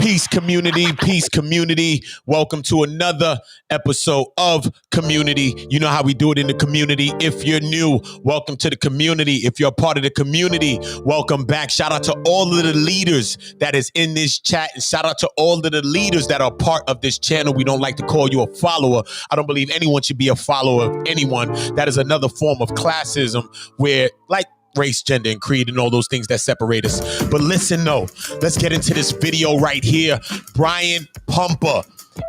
Peace community, peace community. Welcome to another episode of Community. You know how we do it in the community. If you're new, welcome to the community. If you're a part of the community, welcome back. Shout out to all of the leaders that is in this chat, and shout out to all of the leaders that are part of this channel. We don't like to call you a follower. I don't believe anyone should be a follower of anyone. That is another form of classism where, like, race, gender, and creed, and all those things that separate us. But listen, no, let's get into this video right here. Brian Pumper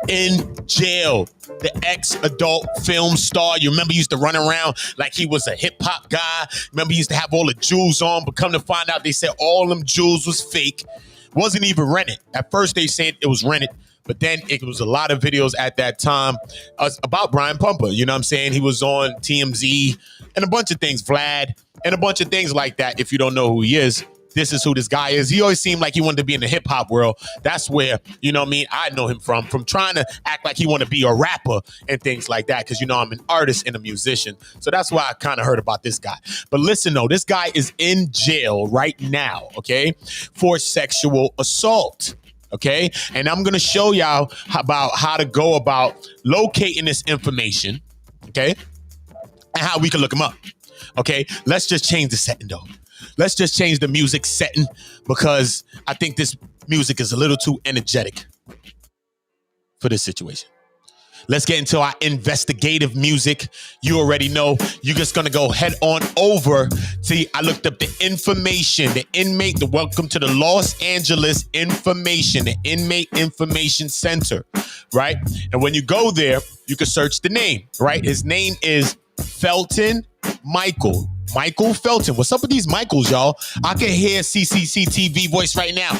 in jail, the ex-adult film star. You remember he used to run around like he was a hip-hop guy. Remember he used to have all the jewels on, but come to find out, they said all them jewels was fake. Wasn't even rented. At first, they said it was rented. But then it was a lot of videos at that time about Brian Pumper. You know what I'm saying? He was on TMZ and a bunch of things, Vlad, and a bunch of things like that. If you don't know who he is, this is who this guy is. He always seemed like he wanted to be in the hip hop world. That's where, you know what I mean, I know him from trying to act like he wanted to be a rapper and things like that. Because, you know, I'm an artist and a musician. So that's why I kind of heard about this guy. But listen, though, this guy is in jail right now, okay, for sexual assault. Okay, and I'm gonna show y'all about how to go about locating this information, okay, and how we can look them up. Okay, let's just change the setting though. Let's just change the music setting because I think this music is a little too energetic for this situation. Let's get into our investigative music. You already know. You're just going to go head on over. See, I looked up the information, the inmate, the welcome to the Los Angeles information, the Inmate Information Center, right? And when you go there, you can search the name, right? His name is Felton Michael. Michael Felton. What's up with these Michaels, y'all? I can hear CCCTV voice right now.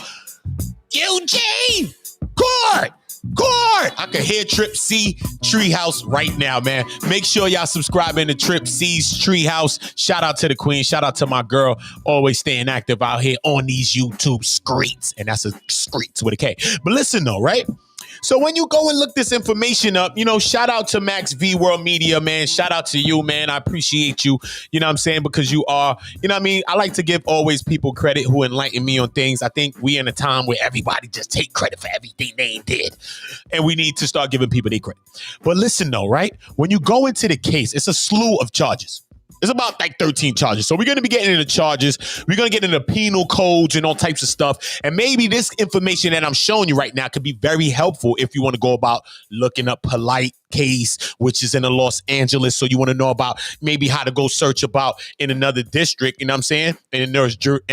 Eugene! Court! Court! I can hear Trip C Treehouse right now, man. Make sure y'all subscribing to Trip C's Treehouse. Shout out to the queen. Shout out to my girl. Always staying active out here on these YouTube streets. And that's a streets with a K. But listen though, right? So when you go and look this information up, you know, shout out to Max V World Media, man. Shout out to you, man. I appreciate you, you know what I'm saying, because you are, you know what I mean? I like to give always people credit who enlighten me on things. I think we in a time where everybody just take credit for everything they did. And we need to start giving people their credit. But listen though, right? When you go into the case, it's a slew of charges. It's about like 13 charges. So we're going to be getting into charges. We're going to get into penal codes and all types of stuff. And maybe this information that I'm showing you right now could be very helpful if you want to go about looking up polite case, which is in the Los Angeles. So you want to know about maybe how to go search about in another district, you know what I'm saying? In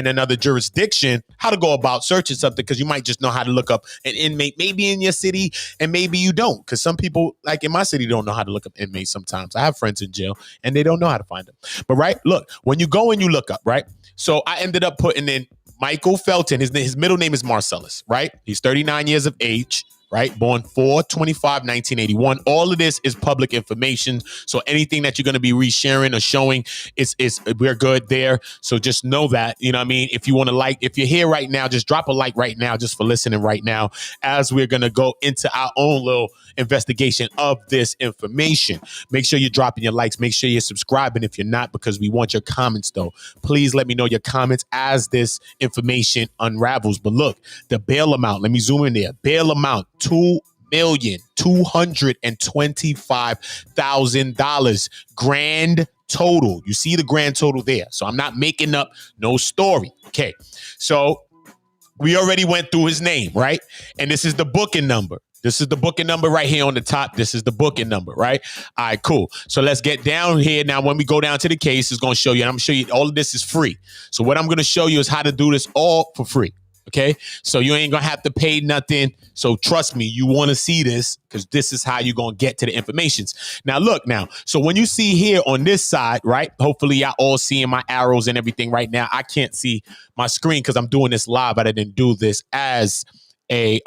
another jurisdiction, how to go about searching something, because you might just know how to look up an inmate, maybe in your city, and maybe you don't. Because some people, like in my city, don't know how to look up inmates sometimes. I have friends in jail and they don't know how to find them. But right, look, when you go and you look up, right? So I ended up putting in Michael Felton. His middle name is Marcellus, right? He's 39 years of age. Right? Born 4/25/1981. All of this is public information. So anything that you're going to be resharing or showing is we're good there. So just know that, you know what I mean? If you want to like, if you're here right now, just drop a like right now, just for listening right now, as we're going to go into our own little investigation of this information. Make sure you're dropping your likes. Make sure you're subscribing if you're not, because we want your comments though. Please let me know your comments as this information unravels. But look, the bail amount, let me zoom in there. Bail amount, $2,225,000 grand total. You see the grand total there. So I'm not making up no story. Okay. So we already went through his name, right? And this is the booking number. This is the booking number right here on the top. This is the booking number, right? All right, cool. So let's get down here. Now, when we go down to the case, it's going to show you, and I'm going to show you all of this is free. So what I'm going to show you is how to do this all for free. Okay, so you ain't gonna have to pay nothing. So trust me, you want to see this because this is how you're gonna get to the information. Now, look now. So when you see here on this side, right? Hopefully, y'all all seeing my arrows and everything right now. I can't see my screen because I'm doing this live. I didn't do this as a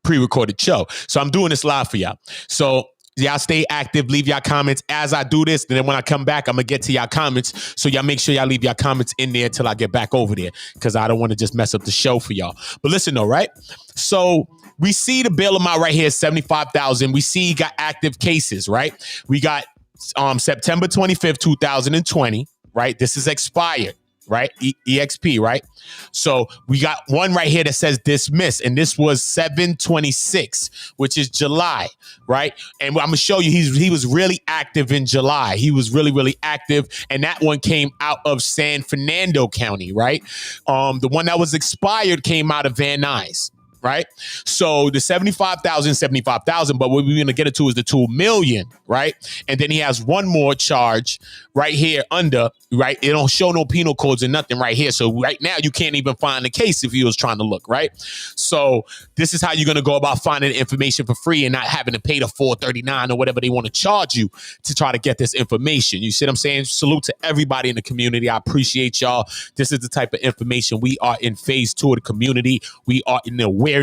pre-recorded show, so I'm doing this live for y'all. So y'all stay active, leave y'all comments as I do this. And then when I come back, I'm going to get to y'all comments. So y'all make sure y'all leave y'all comments in there till I get back over there, because I don't want to just mess up the show for y'all. But listen though, right? So we see the bail amount right here, $75,000. We see he got active cases, right? We got September 25th, 2020, right? This is expired. right? EXP, right? So we got one right here that says dismiss, and this was 7/26, which is July, right? And I'm gonna show you he was really active in July. He was really, really active, and that one came out of San Fernando County, right? The one that was expired came out of Van Nuys. Right. So the 75,000, but what we're going to get into is the 2 million. Right. And then he has one more charge right here under. Right. It don't show no penal codes and nothing right here. So right now you can't even find the case if you was trying to look. Right. So this is how you're going to go about finding the information for free and not having to pay the $4.39 or whatever they want to charge you to try to get this information. You see what I'm saying? Salute to everybody in the community. I appreciate y'all. This is the type of information. We are in phase 2 of the community. We are in the awareness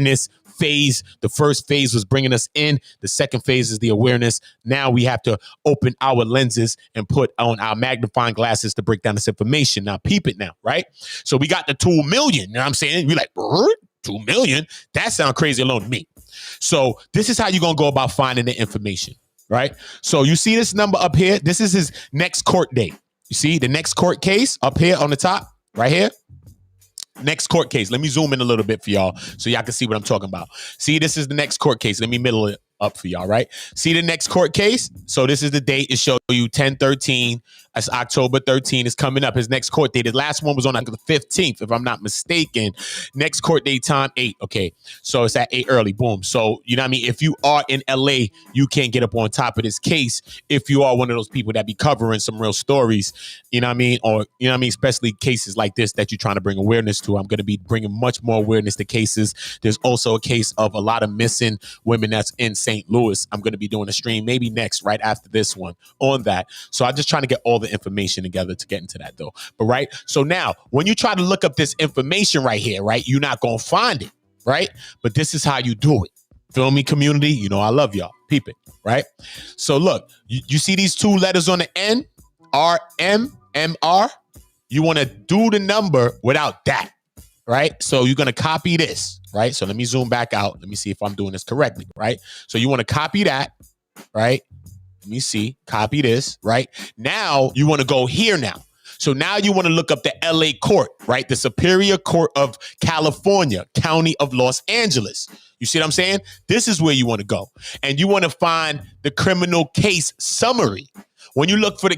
phase. The first phase was bringing us in. The second phase is the awareness. Now we have to open our lenses and put on our magnifying glasses to break down this information. Now peep it now, right? So we got the 2 million. You know what I'm saying? You're like, 2 million? That sounds crazy alone to me. So this is how you're going to go about finding the information, right? So you see this number up here? This is his next court date. You see the next court case up here on the top, right here? Next court case. Let me zoom in a little bit for y'all so y'all can see what I'm talking about. See, this is the next court case. Let me middle it up for y'all, right? See the next court case? So this is the date. It shows you 10/13. That's October 13 is coming up. His next court date. His last one was on the 15th, if I'm not mistaken. Next court date time, 8. Okay. So it's at 8 early. Boom. So, you know what I mean? If you are in LA, you can't get up on top of this case if you are one of those people that be covering some real stories, you know what I mean? Or, you know what I mean? Especially cases like this that you're trying to bring awareness to. I'm going to be bringing much more awareness to cases. There's also a case of a lot of missing women that's in St. Louis. I'm going to be doing a stream maybe next, right after this one on that. So I'm just trying to get all the information together to get into that though. But right. So now when you try to look up this information right here, right, you're not going to find it. Right. But this is how you do it. Feel me, community? You know, I love y'all. Peep it. Right. So look, you see these 2 letters on the end, RMMR. You want to do the number without that. Right. So you're going to copy this. Right. So let me zoom back out. Let me see if I'm doing this correctly. Right. So you want to copy that. Right. Let me see. Copy this. Right. Now you want to go here now. So now you want to look up the LA court, right? The Superior Court of California, County of Los Angeles. You see what I'm saying? This is where you want to go. And you want to find the criminal case summary. When you look for the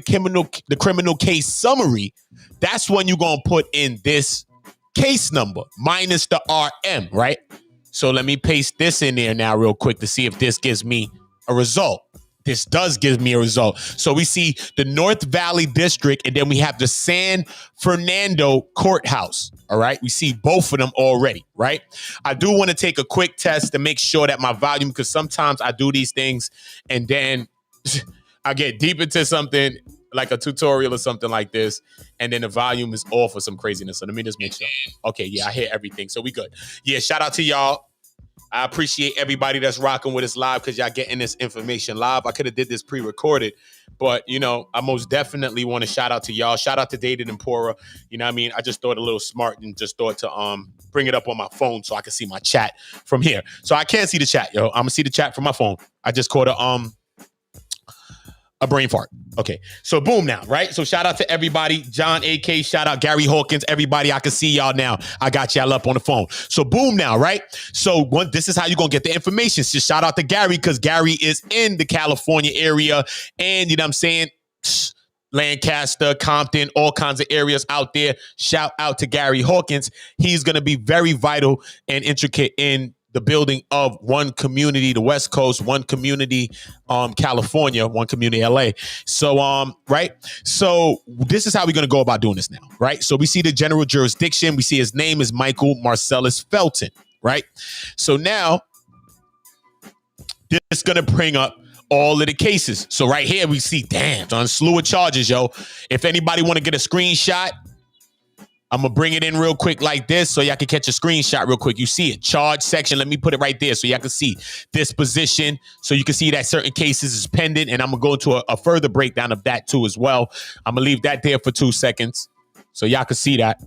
criminal case summary, that's when you're going to put in this case number minus the RM, right? So let me paste this in there now real quick to see if this gives me a result. This does give me a result. So we see the North Valley District, and then we have the San Fernando Courthouse. All right. We see both of them already. Right. I do want to take a quick test to make sure that my volume, because sometimes I do these things and then I get deep into something like a tutorial or something like this, and then the volume is off or some craziness. So let me just make sure. Okay. Yeah, I hear everything. So we good. Yeah. Shout out to y'all. I appreciate everybody that's rocking with us live because y'all getting this information live. I could have did this pre-recorded, but, you know, I most definitely want to shout out to y'all. Shout out to Dated and Pora. You know what I mean? I just thought a little smart and just thought to bring it up on my phone so I can see my chat from here. So I can't see the chat, yo. I'm going to see the chat from my phone. I just caught a brain fart. Okay. So boom now, right? So shout out to everybody. John AK, shout out Gary Hawkins, everybody. I can see y'all now. I got y'all up on the phone. So boom now, right? So this is how you're going to get the information. So shout out to Gary because Gary is in the California area. And you know what I'm saying? Lancaster, Compton, all kinds of areas out there. Shout out to Gary Hawkins. He's going to be very vital and intricate in the building of one community, the West Coast, one community, California, one community, LA. So, right. So this is how we're going to go about doing this now. Right. So we see the general jurisdiction. We see his name is Michael Marcellus Felton. Right. So now this is going to bring up all of the cases. So right here we see, damn, on slew of charges, yo. If anybody want to get a screenshot, I'm going to bring it in real quick like this so y'all can catch a screenshot real quick. You see it, charge section. Let me put it right there so y'all can see disposition. So you can see that certain cases is pending. And I'm going to go into a further breakdown of that too as well. I'm going to leave that there for 2 seconds so y'all can see that.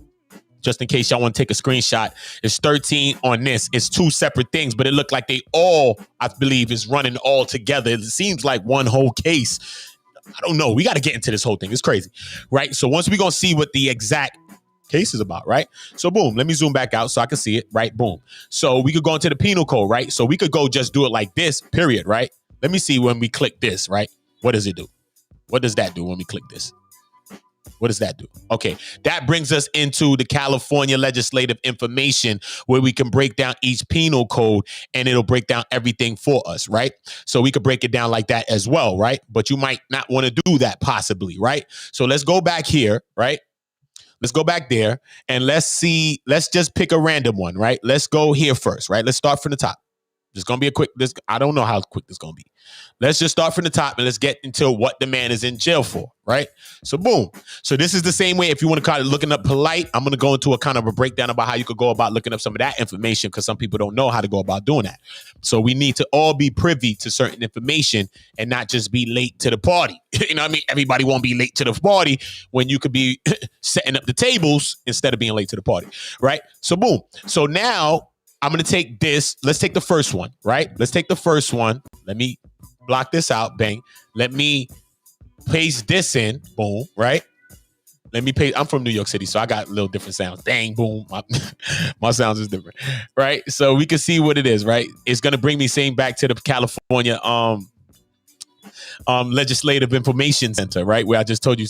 Just in case y'all want to take a screenshot. It's 13 on this. It's 2 separate things, but it looked like they all, I believe, is running all together. It seems like one whole case. I don't know. We got to get into this whole thing. It's crazy, right? So once we're going to see what the exact case is about, right? So boom, let me zoom back out so I can see it, right? Boom. So we could go into the penal code, right? So we could go just do it like this, period, right? Let me see when we click this, right? What does it do? What does that do when we click this? What does that do? Okay, that brings us into the California legislative information where we can break down each penal code and it'll break down everything for us, right? So we could break it down like that as well, right? But you might not want to do that possibly, right? So let's go back here, right? Let's go back there and let's see. Let's just pick a random one, right? Let's go here first, right? Let's start from the top. It's going to be a quick, I don't know how quick this is going to be. Let's just start from the top and let's get into what the man is in jail for, right? So boom. So this is the same way if you want to call it looking up polite. I'm going to go into a kind of a breakdown about how you could go about looking up some of that information because some people don't know how to go about doing that. So we need to all be privy to certain information and not just be late to the party. You know what I mean? Everybody won't be late to the party when you could be setting up the tables instead of being late to the party, right? So boom. So now I'm going to take this. Let's take the first one, right? Let's take the first one. Let me block this out. Bang. Let me paste this in. Boom. Right? Let me paste. I'm from New York City, so I got a little different sounds. Dang. Boom. My sounds is different. Right? So we can see what it is, right? It's going to bring me same back to the California legislative information center, right? Where I just told you,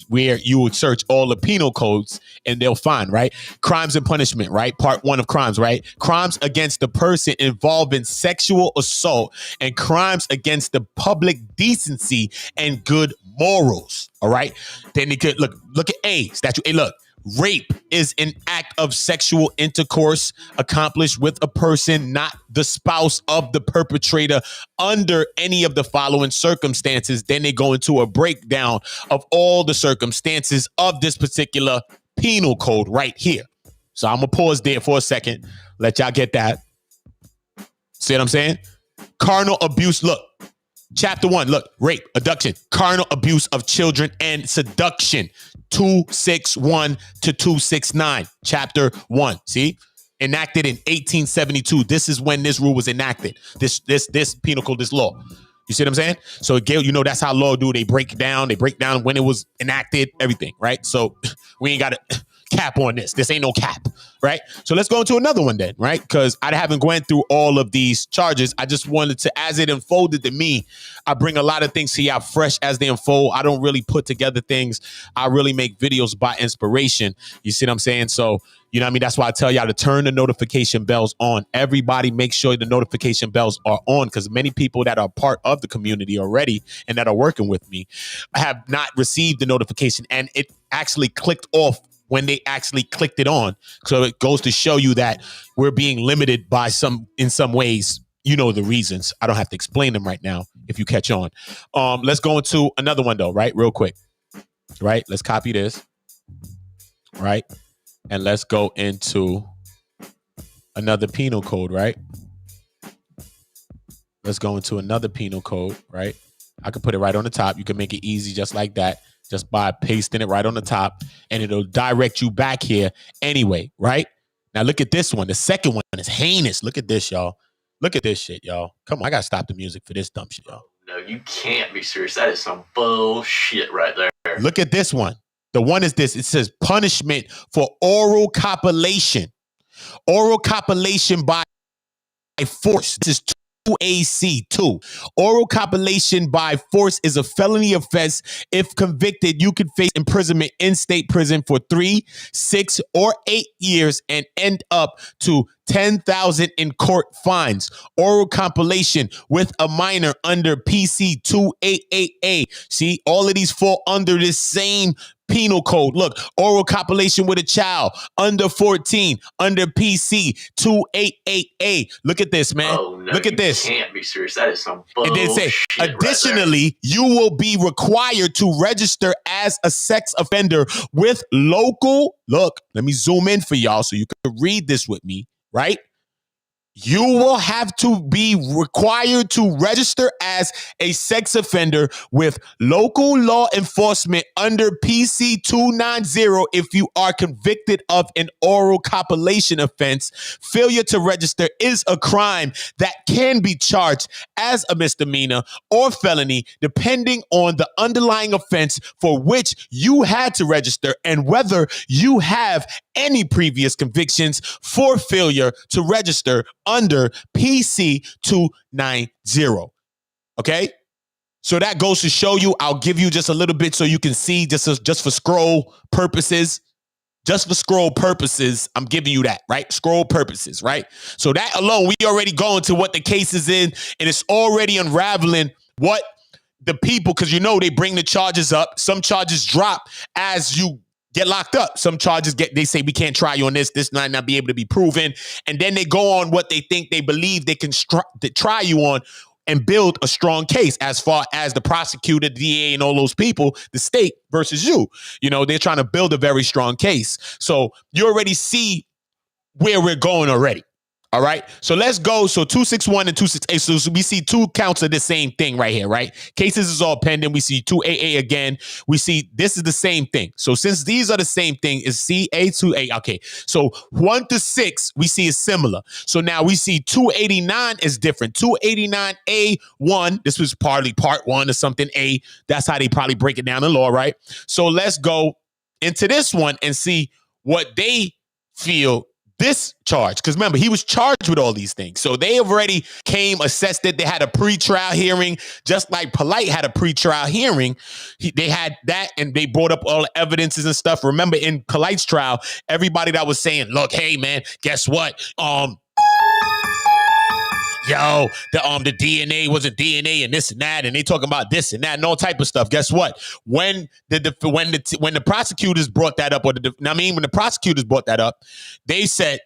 where you would search all the penal codes and they'll find, right? Crimes and punishment, right? Part 1 of crimes, right? Crimes against the person involved in sexual assault and crimes against the public decency and good morals. All right. Then you could look at A statute. Hey, look. Rape is an act of sexual intercourse accomplished with a person not the spouse of the perpetrator under any of the following circumstances. Then they go into a breakdown of all the circumstances of this particular penal code right here. So I'm going to pause there for a second. Let y'all get that. See what I'm saying? Carnal abuse. Look. Chapter 1, look, rape, abduction, carnal abuse of children, and seduction. 261 to 269. Chapter 1. See? Enacted in 1872. This is when this rule was enacted. This penal code, this law. You see what I'm saying? So, Gail, you know that's how law do. They break down when it was enacted, everything, right? So we ain't got to cap on this. This ain't no cap, right? So let's go into another one then, right? Because I haven't went through all of these charges. I just wanted to, as it unfolded to me, I bring a lot of things to y'all fresh as they unfold. I don't really put together things. I really make videos by inspiration. You see what I'm saying? So, you know what I mean? That's why I tell y'all to turn the notification bells on. Everybody make sure the notification bells are on because many people that are part of the community already and that are working with me have not received the notification and it actually clicked off when they actually clicked it on. So it goes to show you that we're being limited by in some ways. You know the reasons. I don't have to explain them right now if you catch on. Let's go into another one though, right? Real quick. Right? Let's copy this. Right? And let's go into another penal code, right? Let's go into another penal code, right? I can put it right on the top. You can make it easy just like that, just by pasting it right on the top, and it'll direct you back here anyway, right? Now look at this one. The second one is heinous. Look at this, y'all. Look at this shit, y'all. Come on, I gotta stop the music for this dumb shit, y'all. No, you can't be serious. That is some bullshit right there. Look at this one. The one is this. It says punishment for oral copulation. Oral copulation by force. This is 2AC2. Oral copulation by force is a felony offense. If convicted, you could face imprisonment in state prison for 3, 6, or 8 years and end up to 10,000 in court fines. Oral copulation with a minor under PC 288A. See, all of these fall under this same penal code. Look, oral copulation with a child under 14 under PC 288A. Look at this, man. Oh, no, look at this. You can't be serious. That is some bullshit. And then say, additionally, you will be required to register as a sex offender with local. Look, let me zoom in for y'all so you can read this with me, right? you will have to be required to register as a sex offender with local law enforcement under PC 290 if you are convicted of an oral copulation offense. Failure to register is a crime that can be charged as a misdemeanor or felony, depending on the underlying offense for which you had to register and whether you have any previous convictions for failure to register under PC 290. Okay? So that goes to show you, I'll give you just a little bit so you can see just for scroll purposes. Just for scroll purposes, I'm giving you that, right? Scroll purposes, right? So that alone, we already going to what the case is in, and it's already unraveling what the people, because they bring the charges up. Some charges drop as you get locked up. Some charges they say we can't try you on this might not be able to be proven. And then they go on what they believe they can try you on and build a strong case as far as the prosecutor, the DA, and all those people, the state versus you. They're trying to build a very strong case. So you already see where we're going already. All right. So let's go. So 261 and 268. So we see two counts of the same thing right here, right? Cases is all pending. We see 2AA again. We see this is the same thing. So since these are the same thing, is CA2A. Okay. So 1 to 6, we see is similar. So now we see 289 is different. 289A1. This was partly part 1 or something A. That's how they probably break it down in law, right? So let's go into this one and see what they feel this charge, because remember, he was charged with all these things. So they already assessed it. They had a pre-trial hearing, just like Polite had a pre-trial hearing. They had that, and they brought up all the evidences and stuff. Remember, in Polite's trial, everybody that was saying, look, hey, man, guess what? The DNA wasn't DNA and this and that, and they talking about this and that and all type of stuff. Guess what? When the prosecutors brought that up, when the prosecutors brought that up, they said,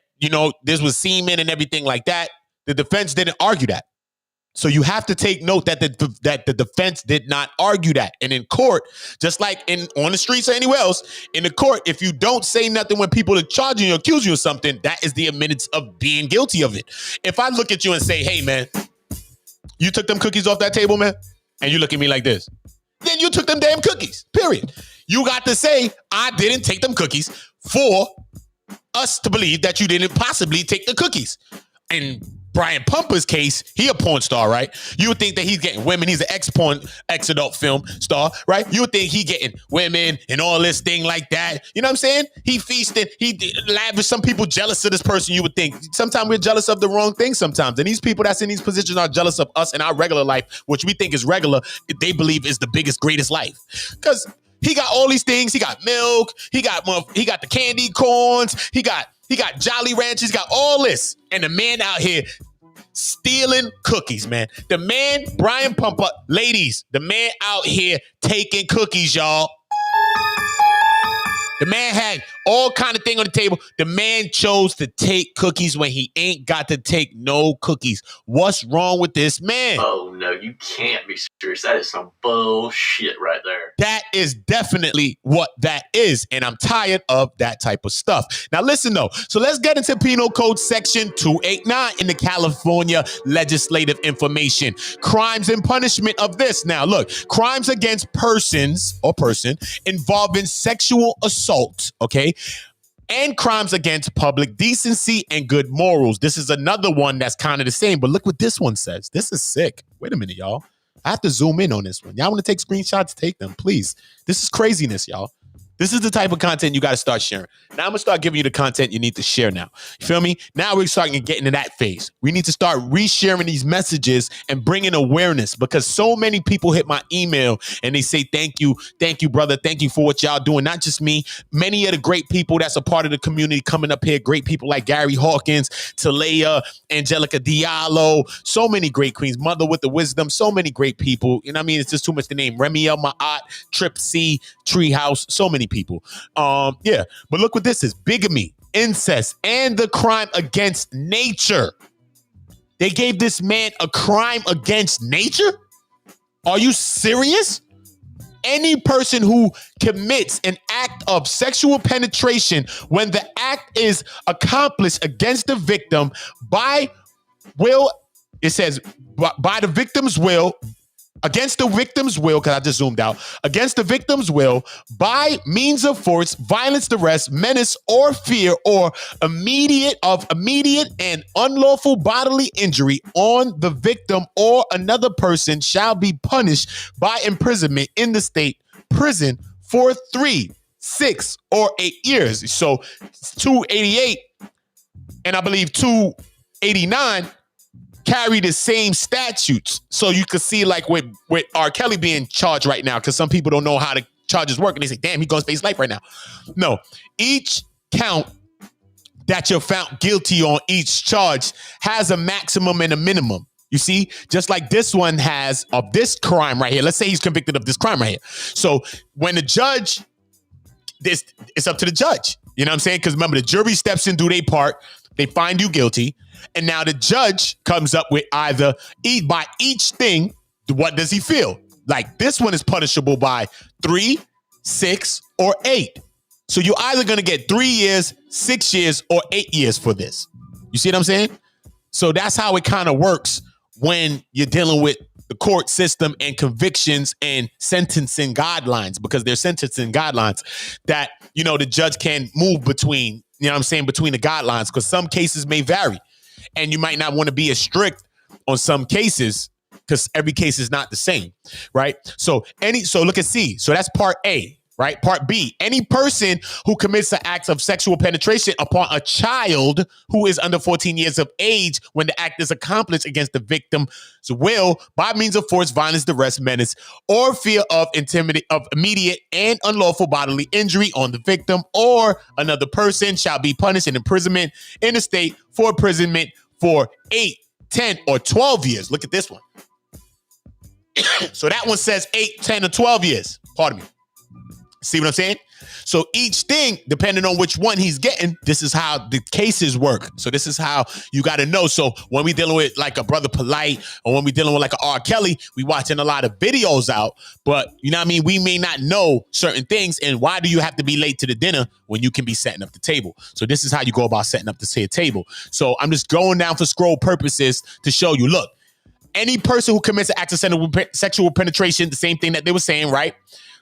this was semen and everything like that. The defense didn't argue that. So you have to take note that the defense did not argue that. And in court, just like on the streets or anywhere else, in the court, if you don't say nothing when people are charging you, accusing you of something, that is the admittance of being guilty of it. If I look at you and say, hey, man, you took them cookies off that table, man, and you look at me like this, then you took them damn cookies, period. You got to say, I didn't take them cookies for us to believe that you didn't possibly take the cookies. And Brian Pumper's case, he a porn star, right? You would think that he's getting women. He's an ex-adult film star, right? You would think he getting women and all this thing like that. You know what I'm saying? He feasted. He lavished. Some people jealous of this person. You would think. Sometimes we're jealous of the wrong thing sometimes. And these people that's in these positions are jealous of us in our regular life, which we think is regular. They believe is the biggest, greatest life. Because he got all these things. He got milk. He got the candy corns. He got Jolly Ranchers. He got all this. And the man out here stealing cookies, man. The man, Brian Pumper, ladies, the man out here taking cookies, y'all. The man had all kind of thing on the table. The man chose to take cookies when he ain't got to take no cookies. What's wrong with this man? Oh, no, you can't be serious. That is some bullshit right there. That is definitely what that is, and I'm tired of that type of stuff. Now, listen, though. So let's get into Penal Code Section 289 in the California Legislative Information. Crimes and punishment of this. Now, look, crimes against persons or person involving sexual assault, okay? And crimes against public decency and good morals. This is another one that's kind of the same, but look what this one says. This is sick. Wait a minute, y'all. I have to zoom in on this one. Y'all want to take screenshots? Take them, please. This is craziness, y'all. This is the type of content you got to start sharing. Now I'm going to start giving you the content you need to share now. You feel me? Now we're starting to get into that phase. We need to start resharing these messages and bringing awareness, because so many people hit my email and they say, thank you, brother. Thank you for what y'all doing. Not just me. Many of the great people that's a part of the community coming up here. Great people like Gary Hawkins, Talaya, Angelica Diallo. So many great queens. Mother with the Wisdom. So many great people. You know what I mean? It's just too much to name. Remy El Ma'at, Trip C, Treehouse. So many people. Yeah, but look what this is: bigamy, incest, and the crime against nature. They gave this man a crime against nature? Are you serious? Any person who commits an act of sexual penetration when the act is accomplished against the victim by will, it says, by the victim's will, against the victim's will, because I just zoomed out, against the victim's will, by means of force, violence, duress, menace, or fear, or immediate and unlawful bodily injury on the victim or another person shall be punished by imprisonment in the state prison for 3, 6, or 8 years. So 288 and I believe 289 carry the same statutes. So you could see like with R. Kelly being charged right now, because some people don't know how the charges work and they say, damn, he's going to face life right now. No, each count that you're found guilty on, each charge has a maximum and a minimum. You see, just like this one has of this crime right here. Let's say he's convicted of this crime right here. So when the judge, it's up to the judge. You know what I'm saying? Because remember, the jury steps in, do their part. They find you guilty. And now the judge comes up with either by each thing, what does he feel? Like this one is punishable by 3, 6, or 8. So you're either going to get 3 years, 6 years, or 8 years for this. You see what I'm saying? So that's how it kind of works when you're dealing with the court system and convictions and sentencing guidelines, because they're sentencing guidelines that, you know, the judge can move between, you know what I'm saying, between the guidelines, because some cases may vary and you might not want to be as strict on some cases because every case is not the same, right? So look at C. So that's part A, right? Part B, any person who commits an act of sexual penetration upon a child who is under 14 years of age when the act is accomplished against the victim's will by means of force, violence, duress, menace, or fear of immediate and unlawful bodily injury on the victim or another person shall be punished in imprisonment in the state for imprisonment for 8, 10, or 12 years. Look at this one. So that one says 8, 10, or 12 years. Pardon me. See what I'm saying? So each thing, depending on which one he's getting, this is how the cases work. So this is how you got to know. So when we dealing with like a Brother Polite or when we dealing with like a R. Kelly, we watching a lot of videos out, but you know what I mean? We may not know certain things. And why do you have to be late to the dinner when you can be setting up the table? So this is how you go about setting up the table. So I'm just going down for scroll purposes to show you, look, any person who commits an act of sexual penetration, the same thing that they were saying, right?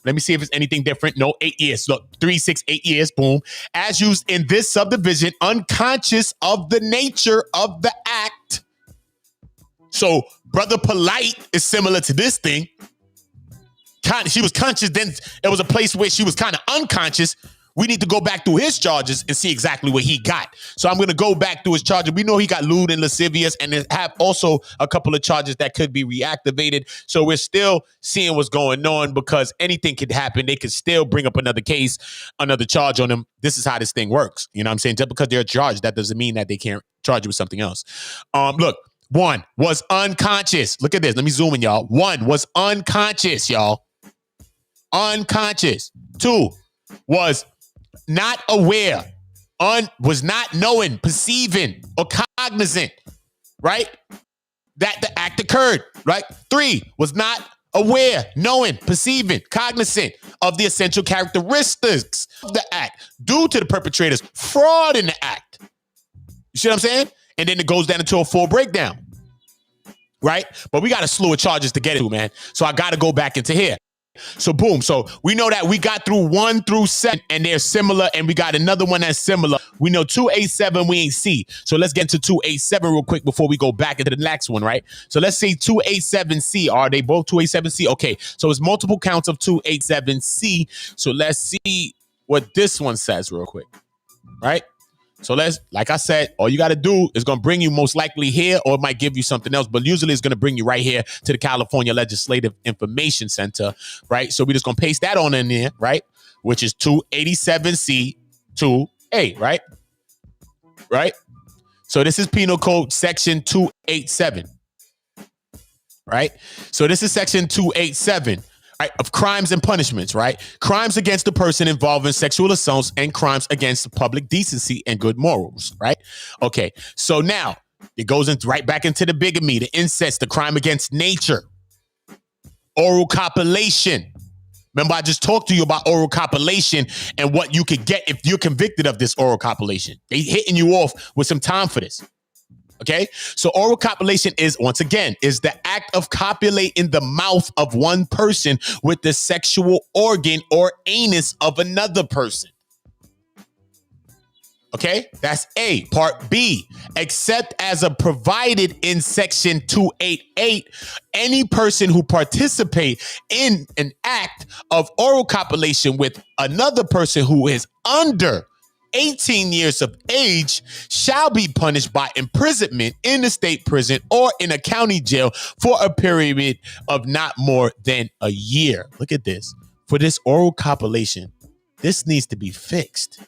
Let me see if it's anything different. No, 8 years. Look, 3, 6, 8 years. Boom. As used in this subdivision, unconscious of the nature of the act. So Brother Polite is similar to this thing. She was conscious, then it was a place where she was kind of unconscious. We need to go back through his charges and see exactly what he got. So I'm going to go back through his charges. We know he got lewd and lascivious, and they have also a couple of charges that could be reactivated. So we're still seeing what's going on because anything could happen. They could still bring up another case, another charge on him. This is how this thing works. You know what I'm saying? Just because they're charged, that doesn't mean that they can't charge you with something else. Look, 1 was unconscious. Look at this. Let me zoom in, y'all. 1 was unconscious, y'all. Unconscious. 2 was not aware, was not knowing, perceiving, or cognizant, right? That the act occurred, right? 3 was not aware, knowing, perceiving, cognizant of the essential characteristics of the act due to the perpetrator's fraud in the act. You see what I'm saying? And then it goes down into a full breakdown, right? But we got a slew of charges to get into, man. So I got to go back into here. So boom. So we know that we got through 1 through 7 and they're similar. And we got another one that's similar. We know 287 we ain't see. So let's get into 287 real quick before we go back into the next one, right? So let's say 287C. Are they both 287C? Okay. So it's multiple counts of 287C. So let's see what this one says real quick, right? So like I said, all you got to do is going to bring you most likely here, or it might give you something else, but usually it's going to bring you right here to the California Legislative Information Center, right? So we're just going to paste that on in there, right? Which is 287C 2A, right? Right? So this is Penal Code Section 287, right? So this is Section 287. Right, of crimes and punishments, right? Crimes against the person involving sexual assaults and crimes against public decency and good morals, right? Okay, so now it goes right back into the bigamy, the incest, the crime against nature, oral copulation. Remember, I just talked to you about oral copulation and what you could get if you're convicted of this oral copulation. They hitting you off with some time for this. Okay, so oral copulation is, once again, is the act of copulating the mouth of one person with the sexual organ or anus of another person. Okay, that's A. Part B, except as a provided in section 288, any person who participate in an act of oral copulation with another person who is under 18 years of age shall be punished by imprisonment in a state prison or in a county jail for a period of not more than a year. Look at this. For this oral copulation, this needs to be fixed.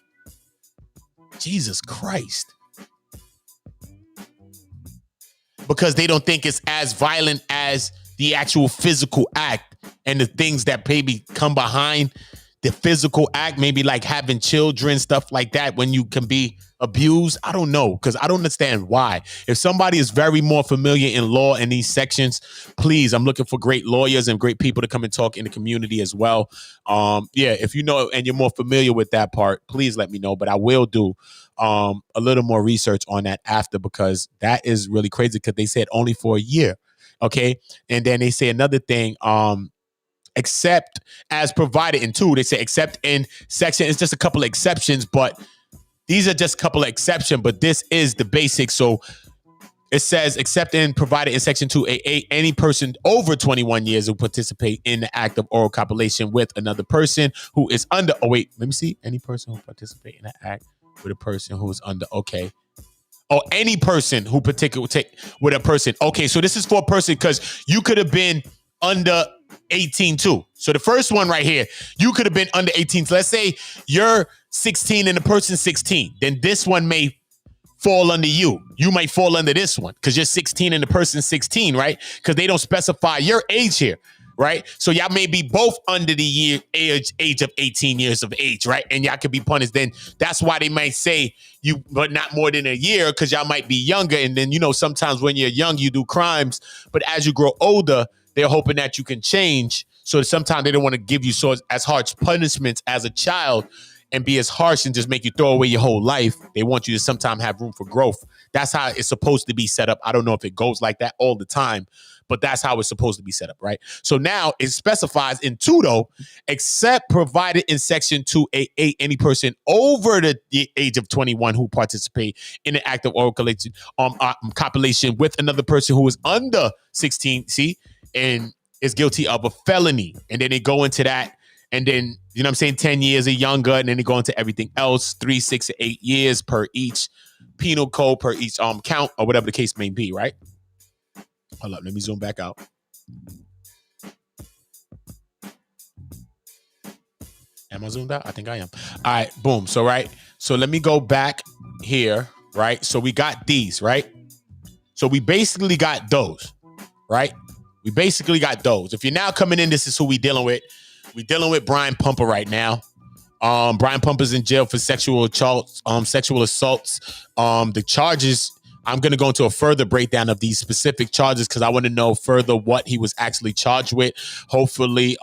Jesus Christ. Because they don't think it's as violent as the actual physical act and the things that maybe come behind the physical act, maybe like having children, stuff like that, when you can be abused. I don't know, because I don't understand why. If somebody is very more familiar in law in these sections, please, I'm looking for great lawyers and great people to come and talk in the community as well. Yeah, if you know and you're more familiar with that part, please let me know. But I will do a little more research on that after, because that is really crazy, because they said only for a year. Okay. And then they say another thing, except as provided in 2, they say except in section, it's just a couple of exceptions, but these are just a couple of exceptions, but this is the basic. So it says, except in provided in section 288, any person over 21 years who participate in the act of oral copulation with another person who is under, oh wait, let me see, any person who participate in the act with a person who is under, okay. Or any person who take with a person. Okay, so this is for a person, because you could have been under 18 too. So the first one right here, you could have been under 18. So let's say you're 16 and the person's 16. Then this one may fall under you. You might fall under this one because you're 16 and the person's 16, right? Because they don't specify your age here, right? So y'all may be both under the age of 18 years of age, right? And y'all could be punished. Then that's why they might say you, but not more than a year, because y'all might be younger. And then, you know, sometimes when you're young, you do crimes. But as you grow older, they're hoping that you can change. So sometimes they don't want to give you as harsh punishments as a child and be as harsh and just make you throw away your whole life. They want you to sometimes have room for growth. That's how it's supposed to be set up. I don't know if it goes like that all the time, but that's how it's supposed to be set up, right? So now it specifies in 2, though, except provided in section 288, any person over the age of 21 who participate in an act of oral copulation with another person who is under 16, see, and is guilty of a felony. And then they go into that. And then, you know what I'm saying, 10 years or younger, and then they go into everything else, 3, 6, or 8 years per each penal code, per each count, or whatever the case may be, right? Hold up, let me zoom back out. Am I zoomed out? I think I am. All right, boom. So, right. So let me go back here, right? So we got these, right? So we basically got those, right? We basically got those. If you're now coming in, this is who we dealing with. We're dealing with Brian Pumper right now. Brian Pumper's in jail for sexual assaults. The charges, I'm going to go into a further breakdown of these specific charges because I want to know further what he was actually charged with. Hopefully,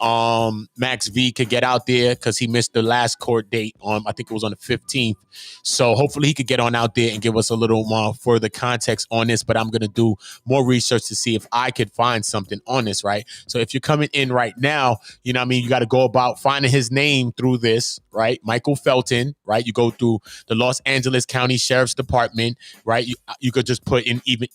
Max V could get out there because he missed the last court date I think it was on the 15th. So hopefully he could get on out there and give us a little more further context on this. But I'm going to do more research to see if I could find something on this, right? So if you're coming in right now, you know what I mean? You got to go about finding his name through this, right? Michael Felton, right? You go through the Los Angeles County Sheriff's Department, right? You could just put in even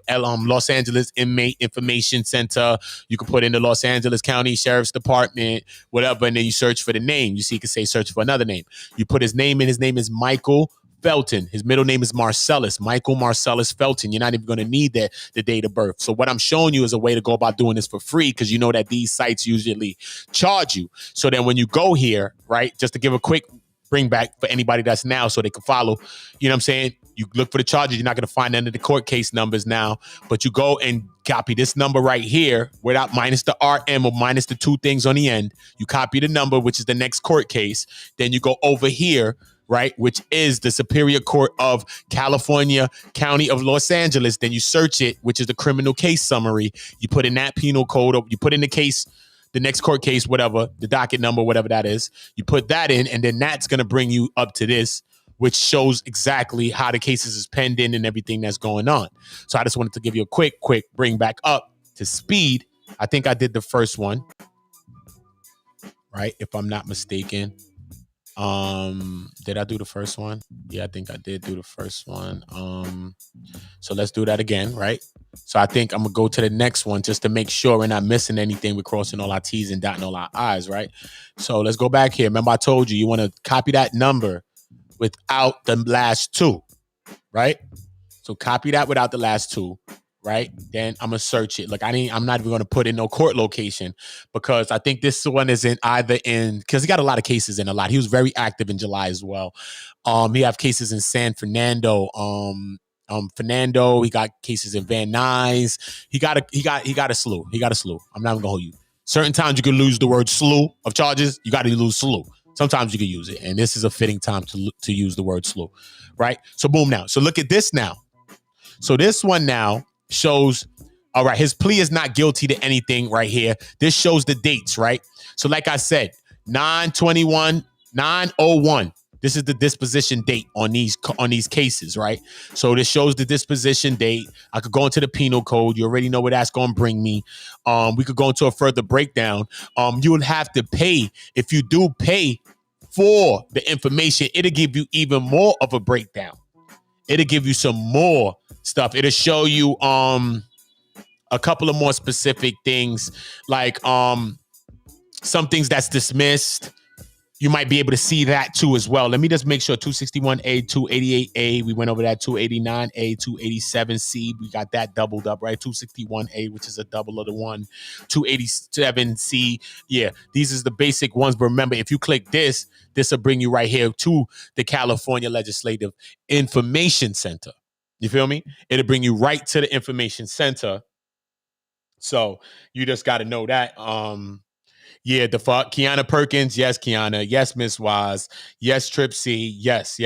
Los Angeles Inmate Information Center. You could put in the Los Angeles County Sheriff's Department, whatever, and then you search for the name. You see, you can say search for another name. You put his name in. His name is Michael Felton. His middle name is Marcellus. Michael Marcellus Felton. You're not even going to need the date of birth. So what I'm showing you is a way to go about doing this for free because you know that these sites usually charge you. So then when you go here, right, just to give a quick bring back for anybody that's now so they can follow, you know what I'm saying? You look for the charges. You're not going to find any of the court case numbers now, but you go and copy this number right here without minus the RM or minus the 2 things on the end. You copy the number, which is the next court case. Then you go over here, right, which is the Superior Court of California, County of Los Angeles. Then you search it, which is the criminal case summary. You put in that penal code, you put in the case, the next court case, whatever, the docket number, whatever that is. You put that in, and then that's going to bring you up to this which shows exactly how the cases is pending and everything that's going on. So I just wanted to give you a quick bring back up to speed. I think I did the first one, right? If I'm not mistaken. Did I do the first one? Yeah, I think I did do the first one. So let's do that again, right? So I think I'm gonna go to the next one just to make sure we're not missing anything. We're crossing all our T's and dotting all our I's, right? So let's go back here. Remember, I told you want to copy that number without the last two, right? So copy that without the last two, right? Then I'm gonna search it. Like I'm not even gonna put in no court location because I think this one is in either in because he got a lot of cases in a lot. He was very active in July as well. He have cases in San Fernando. Fernando. He got cases in Van Nuys. He got a slew. He got a slew. I'm not even gonna hold you. Certain times you can lose the word slew of charges. You got to lose slew. Sometimes you can use it, and this is a fitting time to use the word slew, right? So boom now. So look at this now. So this one now shows, all right, his plea is not guilty to anything right here. This shows the dates, right? So like I said, 9/21, 9/01. This is the disposition date on these cases, right? So this shows the disposition date. I could go into the penal code. You already know where that's going to bring me. We could go into a further breakdown. You would have to pay. If you do pay for the information, it'll give you even more of a breakdown. It'll give you some more stuff. It'll show you a couple of more specific things, like some things that's dismissed. You might be able to see that too as well. Let me just make sure 261A, 288A, we went over that, 289A, 287C, we got that doubled up, right? 261A, which is a double of the one, 287C. Yeah, these is the basic ones. But remember, if you click this will bring you right here to the California Legislative Information Center. You feel me? It'll bring you right to the Information Center. So you just got to know that. Yeah, the fuck. Kiana Perkins. Yes, Kiana. Yes, Miss Waz. Yes, Trip C. Yes.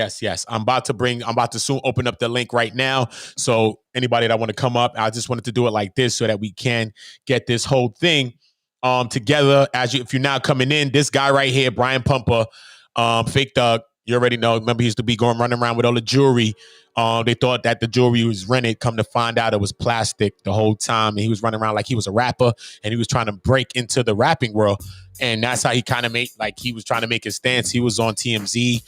I'm about to soon open up the link right now. So anybody that want to come up, I just wanted to do it like this so that we can get this whole thing together. If you're now coming in, this guy right here, Brian Pumper, fake thug. You already know. Remember, he used to be running around with all the jewelry. They thought that the jewelry was rented. Come to find out, it was plastic the whole time. And he was running around like he was a rapper, and he was trying to break into the rapping world. And that's how he kind of made, like, he was trying to make his stance. He was on TMZ.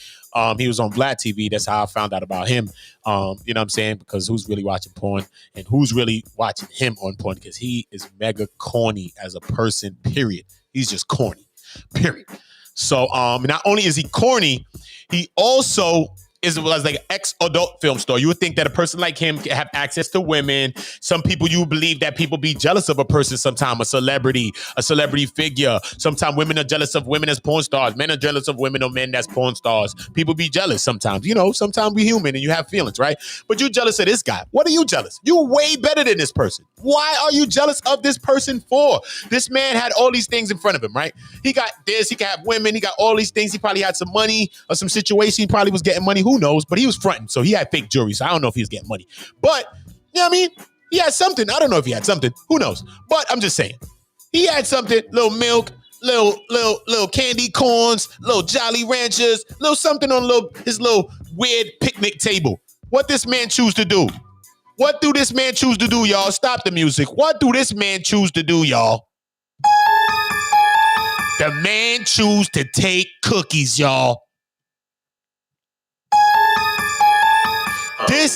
He was on Black TV. That's how I found out about him. You know what I'm saying? Because who's really watching porn, and who's really watching him on porn? Because he is mega corny as a person, period. He's just corny, period. So not only is he corny, he also was like an ex-adult film star. You would think that a person like him can have access to women. Some people, you believe that people be jealous of a person sometime, a celebrity figure. Sometimes women are jealous of women as porn stars. Men are jealous of women or men as porn stars. People be jealous sometimes. You know, sometimes we human and you have feelings, right? But you're jealous of this guy. What are you jealous? You're way better than this person. Why are you jealous of this person for? This man had all these things in front of him, right? He got this, he could have women, he got all these things. He probably had some money or some situation. He probably was getting money. Who knows? But he was fronting, so he had fake jewelry. So I don't know if he was getting money. But, you know what I mean? He had something. I don't know if he had something. Who knows? But I'm just saying. He had something. Little milk, little candy corns, little Jolly Ranchers, little something on his little weird picnic table. What this man choose to do? What do this man choose to do, y'all? Stop the music. What do this man choose to do, y'all? The man choose to take cookies, y'all.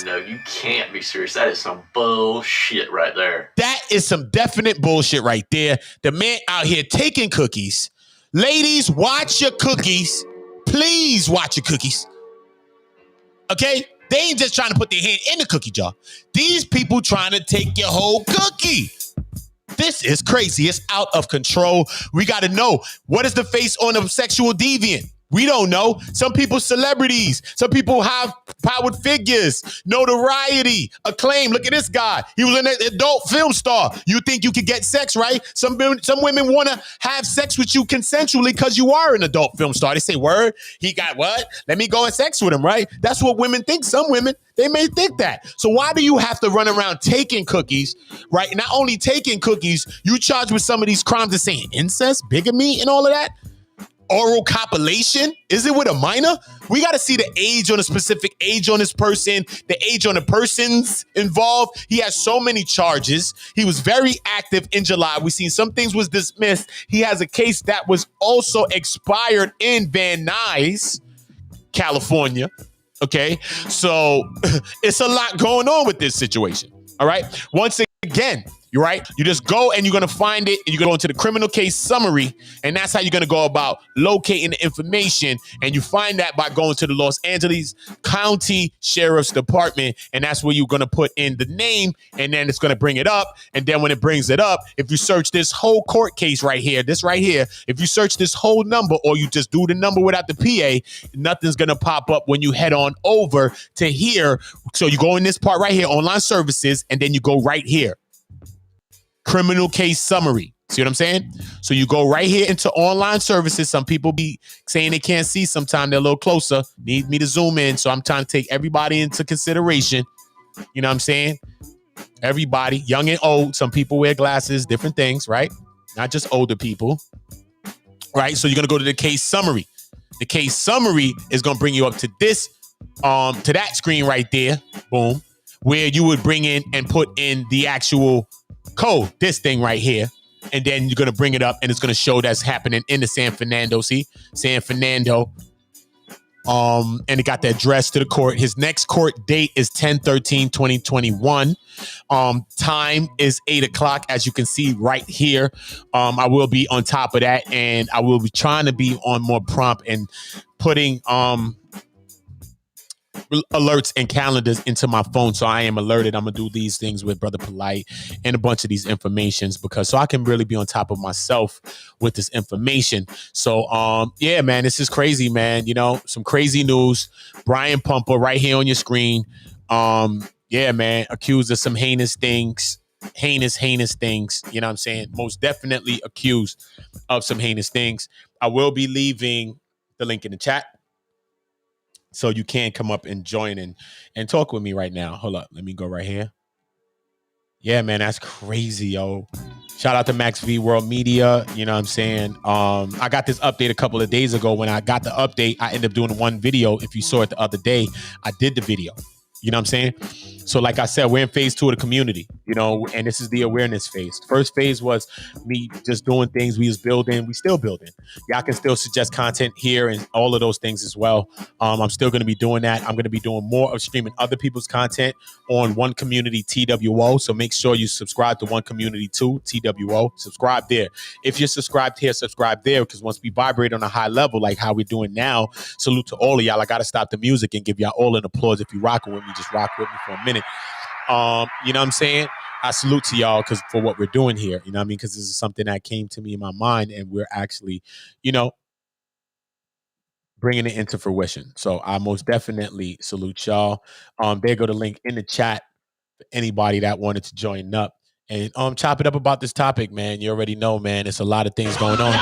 No, you can't be serious. That is some bullshit right there. That is some definite bullshit right there. The man out here taking cookies. Ladies, watch your cookies. Please watch your cookies. Okay? They ain't just trying to put their hand in the cookie jar. These people trying to take your whole cookie. This is crazy. It's out of control. We got to know, what is the face on a sexual deviant? We don't know. Some people celebrities. Some people have powered figures, notoriety, acclaim. Look at this guy. He was an adult film star. You think you could get sex, right? Some women want to have sex with you consensually because you are an adult film star. They say, word, he got what? Let me go and sex with him, right? That's what women think. Some women, they may think that. So why do you have to run around taking cookies, right? Not only taking cookies, you charged with some of these crimes of saying incest, bigamy, and all of that. oral copulation? Is it with a minor? We got to see the age on a specific age on this person, the age on the persons involved. He has so many charges. He was very active in July. We seen some things was dismissed. He has a case that was also expired in Van Nuys, California. Okay, so it's a lot going on with this situation. All right, once again, you're right. You just go and you're gonna find it, and you're gonna go into the criminal case summary, and that's how you're gonna go about locating the information. And you find that by going to the Los Angeles County Sheriff's Department, and that's where you're gonna put in the name, and then it's gonna bring it up. And then when it brings it up, if you search this whole court case right here, if you search this whole number, or you just do the number without the PA, nothing's gonna pop up when you head on over to here. So you go in this part right here, online services, and then you go right here. Criminal case summary. See what I'm saying? So you go right here into online services. Some people be saying they can't see. Sometimes they're a little closer. Need me to zoom in. So I'm trying to take everybody into consideration. You know what I'm saying? Everybody, young and old. Some people wear glasses, different things, right? Not just older people. Right? So you're going to go to the case summary. The case summary is going to bring you up to this, to that screen right there. Boom. Where you would bring in and put in the actual code, this thing right here, and then you're gonna bring it up, and it's gonna show that's happening in the San Fernando. See, San Fernando. And it got the address to the court. His next court date is 10/13/2021. Time is 8 o'clock, as you can see right here. I will be on top of that, and I will be trying to be on more prompt and putting alerts and calendars into my phone, so I am alerted. I'm gonna do these things with Brother Polite and a bunch of these informations, because so I can really be on top of myself with this information. So yeah, man, this is crazy, man. You know, some crazy news. Brian Pumper right here on your screen. Yeah, man, accused of some heinous things. Heinous things. You know what I'm saying? Most definitely accused of some heinous things. I will be leaving the link in the chat, so you can come up and join and talk with me right now. Hold up. Let me go right here. Yeah, man, that's crazy, yo. Shout out to Max V World Media. You know what I'm saying? I got this update a couple of days ago. When I got the update, I ended up doing one video. If you saw it the other day, I did the video. You know what I'm saying? So like I said, we're in phase 2 of the community, you know, and this is the awareness phase. First phase was me just doing things. We was building. We still building. Y'all can still suggest content here and all of those things as well. I'm still going to be doing that. I'm going to be doing more of streaming other people's content on One Community TWO. So make sure you subscribe to One Community 2 TWO. Subscribe there. If you're subscribed here, subscribe there, because once we vibrate on a high level like how we're doing now, salute to all of y'all. I got to stop the music and give y'all all an applause. If you rocking with me, just rock with me for a minute. You know what I'm saying? I salute to y'all because for what we're doing here, you know what I mean? Because this is something that came to me in my mind, and we're actually, you know, bringing it into fruition. So I most definitely salute y'all. There go the link in the chat for anybody that wanted to join up and chop it up about this topic, man. You already know, man. It's a lot of things going on.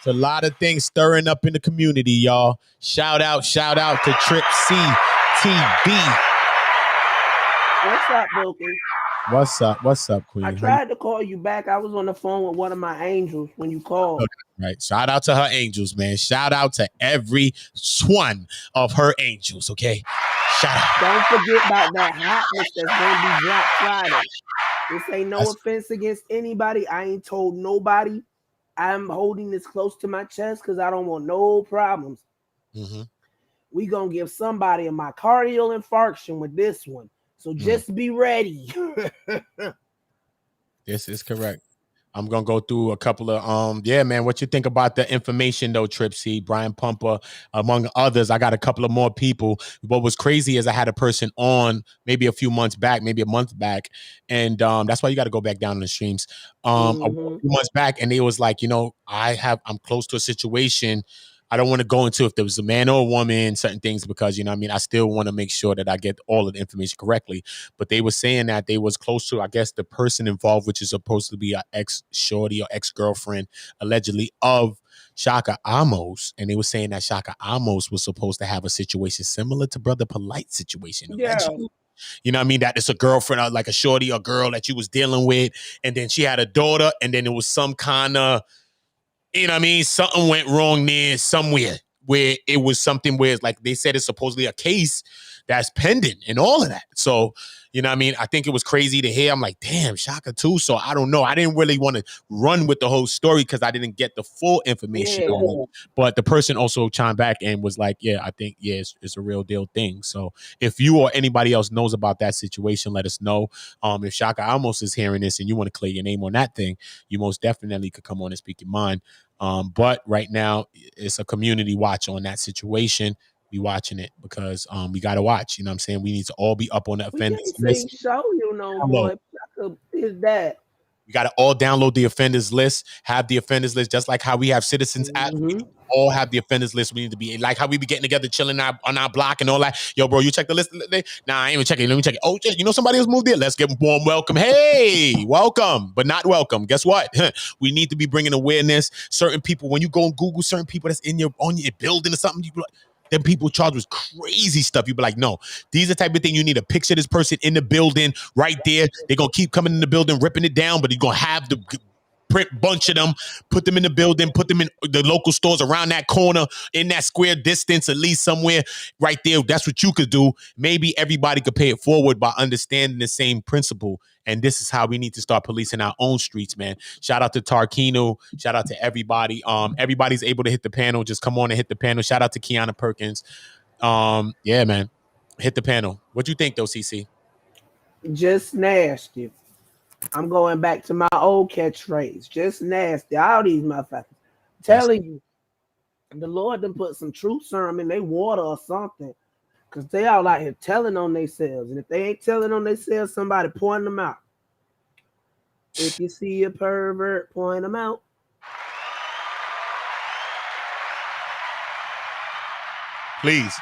A lot of things stirring up in the community, y'all. Shout out to Trip C TV. What's up, Bilky? What's up, Queen? I tried to call you back. I was on the phone with one of my angels when you called. Okay, right. Shout out to her angels, man. Shout out to every one of her angels, okay? Shout out. Don't forget about that hotness that's going to be dropped Friday. This ain't no offense against anybody. I ain't told nobody. I'm holding this close to my chest because I don't want no problems. Mm-hmm. We going to give somebody a myocardial infarction with this one. So just be ready. This is correct. I'm going to go through a couple of, yeah, man, what you think about the information, though, Trip C, Brian Pumper, among others. I got a couple of more people. What was crazy is I had a person on maybe a few months back, maybe a month back, and that's why you got to go back down in the streams. A few months back, and they was like, you know, I'm close to a situation I don't want to go into if there was a man or a woman, certain things, because, you know what I mean, I still want to make sure that I get all of the information correctly. But they were saying that they was close to, I guess, the person involved, which is supposed to be an ex-shorty or ex-girlfriend, allegedly, of Shaka Amos. And they were saying that Shaka Amos was supposed to have a situation similar to Brother Polite's situation, allegedly. You know what I mean? That it's a girlfriend, or like a shorty or girl that you was dealing with, and then she had a daughter, and then it was some kind of, you know what I mean, something went wrong there somewhere, where it was something where it's like they said it's supposedly a case that's pending and all of that. So, you know what I mean? I think it was crazy to hear. I'm like, damn, Shaka too. So I don't know. I didn't really want to run with the whole story because I didn't get the full information on it. But the person also chimed back and was like, yeah, I think, yeah, it's a real deal thing. So if you or anybody else knows about that situation, let us know. If Shaka Amos is hearing this and you want to clear your name on that thing, you most definitely could come on and speak your mind. But right now, it's a community watch on that situation. We watching it because we got to watch. You know what I'm saying? We need to all be up on the offenders list. Show you no more. Is that? We got to all download the offenders list, have the offenders list, just like how we have citizens app. We all have the offenders list. We need to be like how we be getting together, chilling on our block and all that. Yo, bro, you check the list? Nah, I ain't even checking. Let me check it. Oh, you know somebody else moved there? Let's give them warm welcome. Hey, welcome, but not welcome. Guess what? We need to be bringing awareness. Certain people, when you go and Google certain people that's on your building or something, you be like, then people charge with crazy stuff. You be like, no, these are the type of thing you need to picture this person in the building right there. They're going to keep coming in the building, ripping it down, but you're going to have the print bunch of them, put them in the building, put them in the local stores around that corner, in that square distance, at least somewhere right there. That's what you could do. Maybe everybody could pay it forward by understanding the same principle. And this is how we need to start policing our own streets, man. Shout out to Tarkino. Shout out to everybody. Everybody's able to hit the panel. Just come on and hit the panel. Shout out to Kiana Perkins. Yeah, man. Hit the panel. What you think, though, CC? Just nasty. I'm going back to my old catchphrase. Just nasty. All these motherfuckers. I'm telling you, the Lord done put some truth serum in their water or something. Because they all out here telling on themselves. And if they ain't telling on themselves, somebody point them out. If you see a pervert, point them out. Please.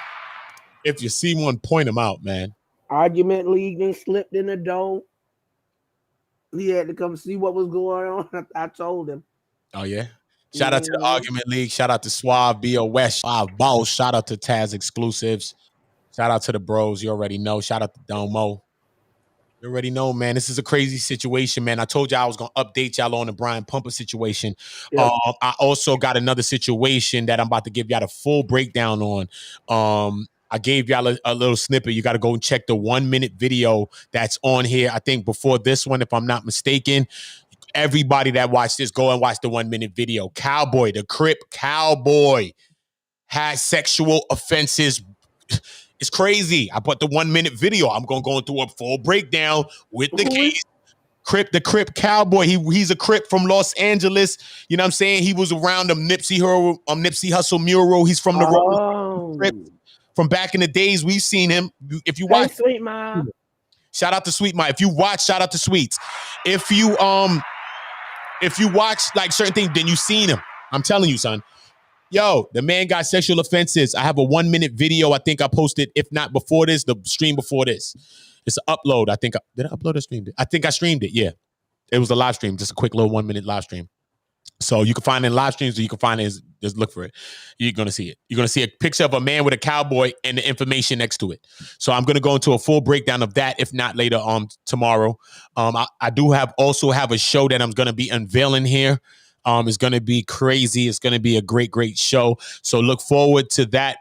If you see one, point them out, man. Argument League then slipped in the door. He had to come see what was going on. I told him. Oh, yeah? Shout out to the Argument League. Shout out to Suave, B.O. West, Suave Boss. Shout out to Taz Exclusives. Shout out to the bros. You already know. Shout out to Domo. You already know, man. This is a crazy situation, man. I told y'all I was going to update y'all on the Brian Pumper situation. Yep. I also got another situation that I'm about to give y'all the full breakdown on. I gave y'all a little snippet. You got to go and check the 1-minute video that's on here. I think before this one, if I'm not mistaken. Everybody that watched this, go and watch the 1-minute video. Cowboy, the Crip Cowboy, has sexual offenses. It's crazy. I put the 1-minute video. I'm going to go into a full breakdown with the case. The Crip Cowboy. He's a Crip from Los Angeles. You know what I'm saying? He was around the Nipsey Hussle mural. He's from the Crip. From back in the days, we've seen him. If you watch, Sweet Ma. Shout out to Sweet Ma. If you watch, shout out to Sweets. If you watch like certain things, then you seen him. I'm telling you, son. Yo, the man got sexual offenses. I have a 1-minute video. I think I posted, if not before this, the stream before this. It's an upload. I think did I upload or streamed it? I think I streamed it. Yeah, it was a live stream, just a quick little 1-minute live stream. So you can find it in live streams, or you can find it. Just look for it. You're gonna see it. You're gonna see a picture of a man with a cowboy and the information next to it. So I'm gonna go into a full breakdown of that, if not later tomorrow. I do also have a show that I'm gonna be unveiling here. It's gonna be crazy. It's gonna be a great show. So look forward to that.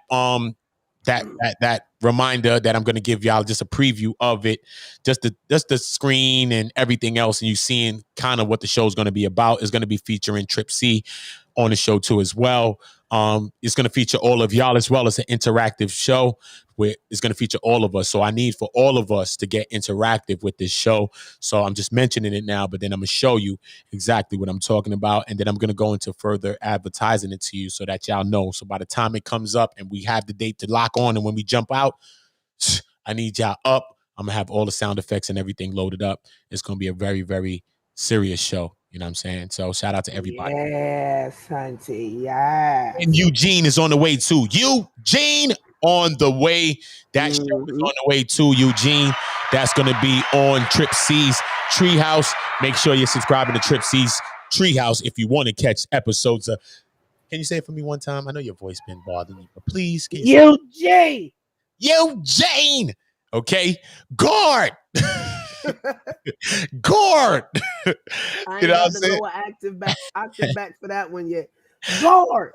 That reminder that I'm going to give y'all just a preview of it, just the screen and everything else, and you seeing kind of what the show is going to be about. It's going to be featuring Trip C on the show too as well. It's going to feature all of y'all as well as an interactive show where it's going to feature all of us. So I need for all of us to get interactive with this show. So I'm just mentioning it now, but then I'm going to show you exactly what I'm talking about. And then I'm going to go into further advertising it to you so that y'all know. So by the time it comes up and we have the date to lock on, and when we jump out, I need y'all up. I'm going to have all the sound effects and everything loaded up. It's going to be a very, very serious show. You know what I'm saying? So shout out to everybody. Yes, Hunty. Yes. And Eugene is on the way too. Eugene on the way. That show is on the way too, Eugene. That's going to be on Trip C's Treehouse. Make sure you're subscribing to Trip C's Treehouse if you want to catch episodes of. Can you say it for me one time? I know your voice been bothering you, but please. Can you Eugene. Eugene. Okay. Guard. Guard. I ain't got to go active back for that one yet. Guard.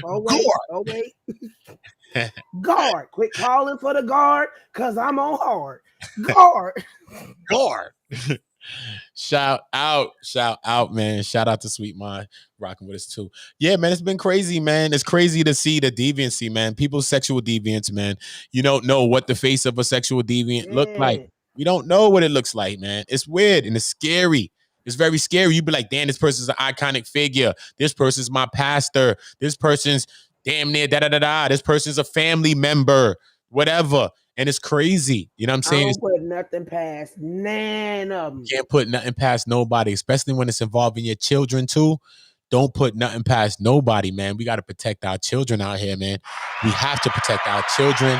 Oh wait. Guard. Oh wait. Guard. Quit calling for the guard, cause I'm on hard. Guard. Guard. Shout out, man. Shout out to Sweet Mind rocking with us too. Yeah, man, it's been crazy, man. It's crazy to see the deviancy, man. People's sexual deviance, man. You don't know what the face of a sexual deviant look like. You don't know what it looks like, man. It's weird and it's scary. It's very scary. You be like, damn, this person's an iconic figure. This person's my pastor. This person's damn near da-da-da-da. This person's a family member, whatever. And it's crazy. You know what I'm saying? I don't put nothing past none of them. Can't put nothing past nobody, especially when it's involving your children too. Don't put nothing past nobody, man. We got to protect our children out here, man. We have to protect our children.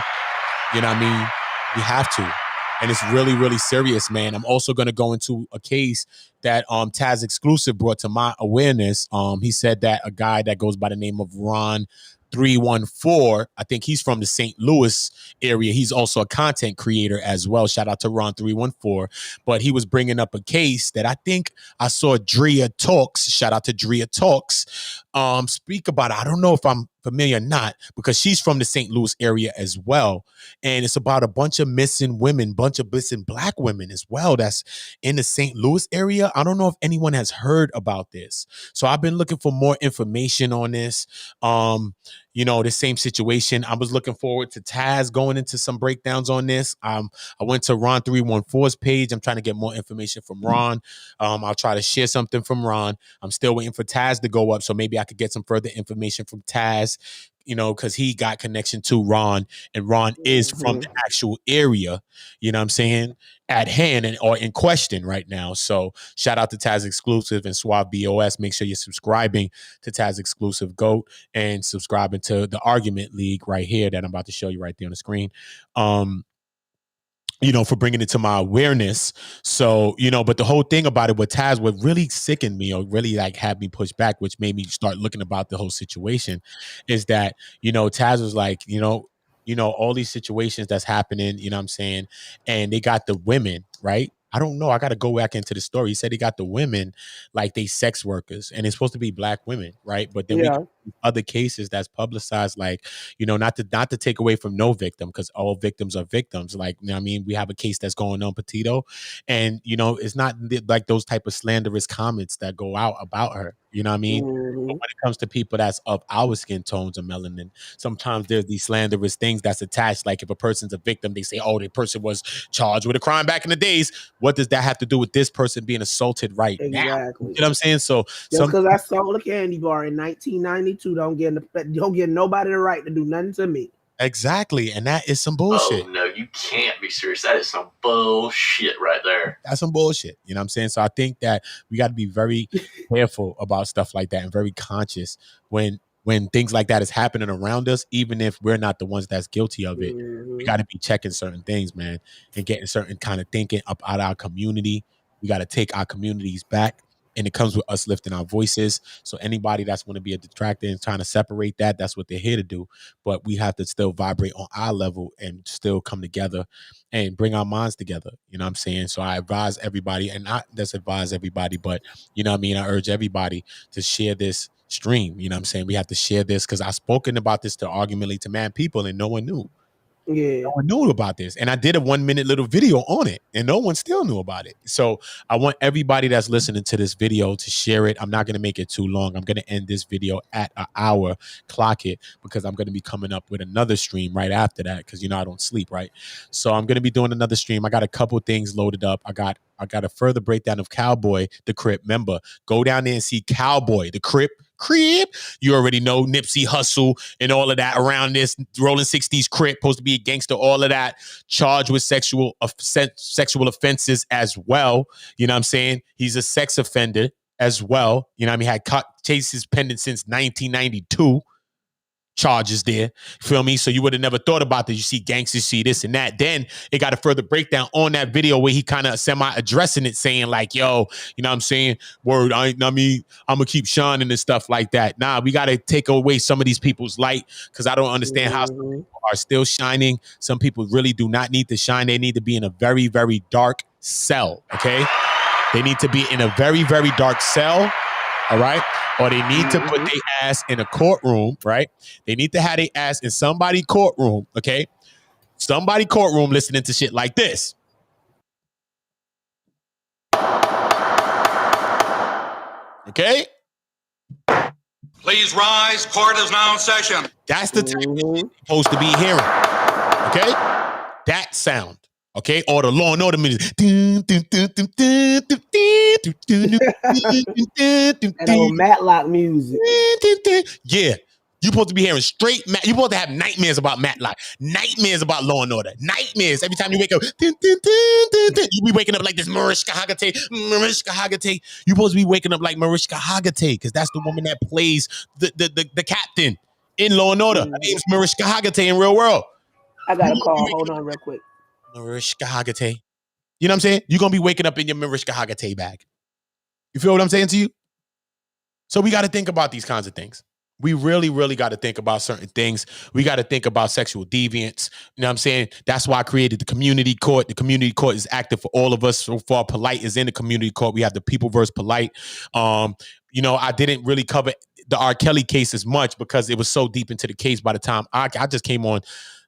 You know what I mean? We have to. And it's really, really serious, man. I'm also going to go into a case that Taz Exclusive brought to my awareness. He said that a guy that goes by the name of Ron 314, I think he's from the St. Louis area. He's also a content creator as well. Shout out to Ron 314. But he was bringing up a case that I think I saw Drea Talks, shout out to Drea Talks, speak about it. I don't know if I'm familiar or not, because she's from the St. Louis area as well. And it's about a bunch of missing women, bunch of missing Black women as well that's in the St. Louis area. I don't know if anyone has heard about this. So I've been looking for more information on this. You know, the same situation. I was looking forward to Taz going into some breakdowns on this. I went to Ron 314's page. I'm trying to get more information from Ron. I'll try to share something from Ron. I'm still waiting for Taz to go up, so maybe I could get some further information from Taz, you know, because he got connection to Ron, and Ron is from the actual area, you know what I'm saying, at hand or in question right now. So shout out to Taz Exclusive and Suave BOS. Make sure you're subscribing to Taz Exclusive GOAT and subscribing to the Argument League right here that I'm about to show you right there on the screen. You know, for bringing it to my awareness. So, you know, but the whole thing about it with Taz, what really sickened me or really like had me push back, which made me start looking about the whole situation, is that, you know, Taz was like, you know, all these situations that's happening, you know what I'm saying? And they got the women, right? I don't know. I got to go back into the story. He said he got the women like they sex workers, and it's supposed to be Black women, right? But then we got other cases that's publicized, like, you know, not to take away from no victim, because all victims are victims. Like, you know what I mean? We have a case that's going on Petito, and, you know, it's not like those type of slanderous comments that go out about her. You know what I mean? But when it comes to people that's of our skin tones or melanin, sometimes there's these slanderous things that's attached. Like if a person's a victim, they say, oh, the person was charged with a crime back in the days. What does that have to do with this person being assaulted right now? You know what I'm saying? So just because I sold a candy bar in 1992, don't give nobody the right to do nothing to me. Exactly. And that is some bullshit. Oh, no, you can't be serious. That is some bullshit right there. That's some bullshit. You know what I'm saying? So I think that we got to be very careful about stuff like that and very conscious when things like that is happening around us, even if we're not the ones that's guilty of it. We got to be checking certain things, man, and getting certain kind of thinking up out our community. We got to take our communities back. And it comes with us lifting our voices. So anybody that's going to be a detractor and trying to separate that, that's what they're here to do. But we have to still vibrate on our level and still come together and bring our minds together. You know what I'm saying? So I advise everybody, and not just advise everybody, but, you know what I mean? I urge everybody to share this stream. You know what I'm saying? We have to share this, because I've spoken about this to Argumently to Mad people, and no one knew. Yeah, no one knew about this, and I did a 1 minute little video on it, and no one still knew about it. So I want everybody that's listening to this video to share it. I'm not going to make it too long. I'm going to end this video at an hour, clock it, because I'm going to be coming up with another stream right after that, because, you know, I don't sleep, right? So I'm going to be doing another stream. I got a couple things loaded up. I got a further breakdown of Cowboy the Crip. Remember, go down there and see Cowboy the Crip. You already know Nipsey Hussle and all of that around this. Rolling 60s Crip, supposed to be a gangster, all of that. Charged with sexual offenses as well. You know what I'm saying? He's a sex offender as well. You know what I mean? Had cases pending since 1992. Charges there. Feel me? So you would have never thought about this. You see gangsters, see this and that. Then it got a further breakdown on that video where he kind of semi-addressing it, saying like, yo, you know what I'm saying? Word, I'm gonna keep shining and stuff like that. Nah, we got to take away some of these people's light because I don't understand how some people are still shining. Some people really do not need to shine. They need to be in a very, very dark cell, okay? They need to be in a very, very dark cell, all right? Or they need to put their ass in a courtroom, right? They need to have their ass in somebody's courtroom, okay? Somebody courtroom listening to shit like this. Okay? Please rise. Court is now in session. That's the type of shit you're supposed to be hearing. Okay? That sound. Okay? Or the Law and Order music. That old Matlock music. Yeah. You're supposed to be hearing straight you're supposed to have nightmares about Matlock. Nightmares about Law and Order. Nightmares. Every time you wake up, you be waking up like this Mariska Hargitay. You're supposed to be waking up like Mariska Hargitay because that's the woman that plays the captain in Law and Order. Her name's Mariska Hargitay in Real World. I got a call. Hold on real quick. Mariska Hargitay. You know what I'm saying? You're going to be waking up in your Mariska Hargitay bag. You feel what I'm saying to you? So we got to think about these kinds of things. We really, really got to think about certain things. We got to think about sexual deviance. You know what I'm saying? That's why I created the community court. The community court is active for all of us. So far, Polite is in the community court. We have the People versus Polite. You know, I didn't really cover the R. Kelly case as much because it was so deep into the case by the time I just came on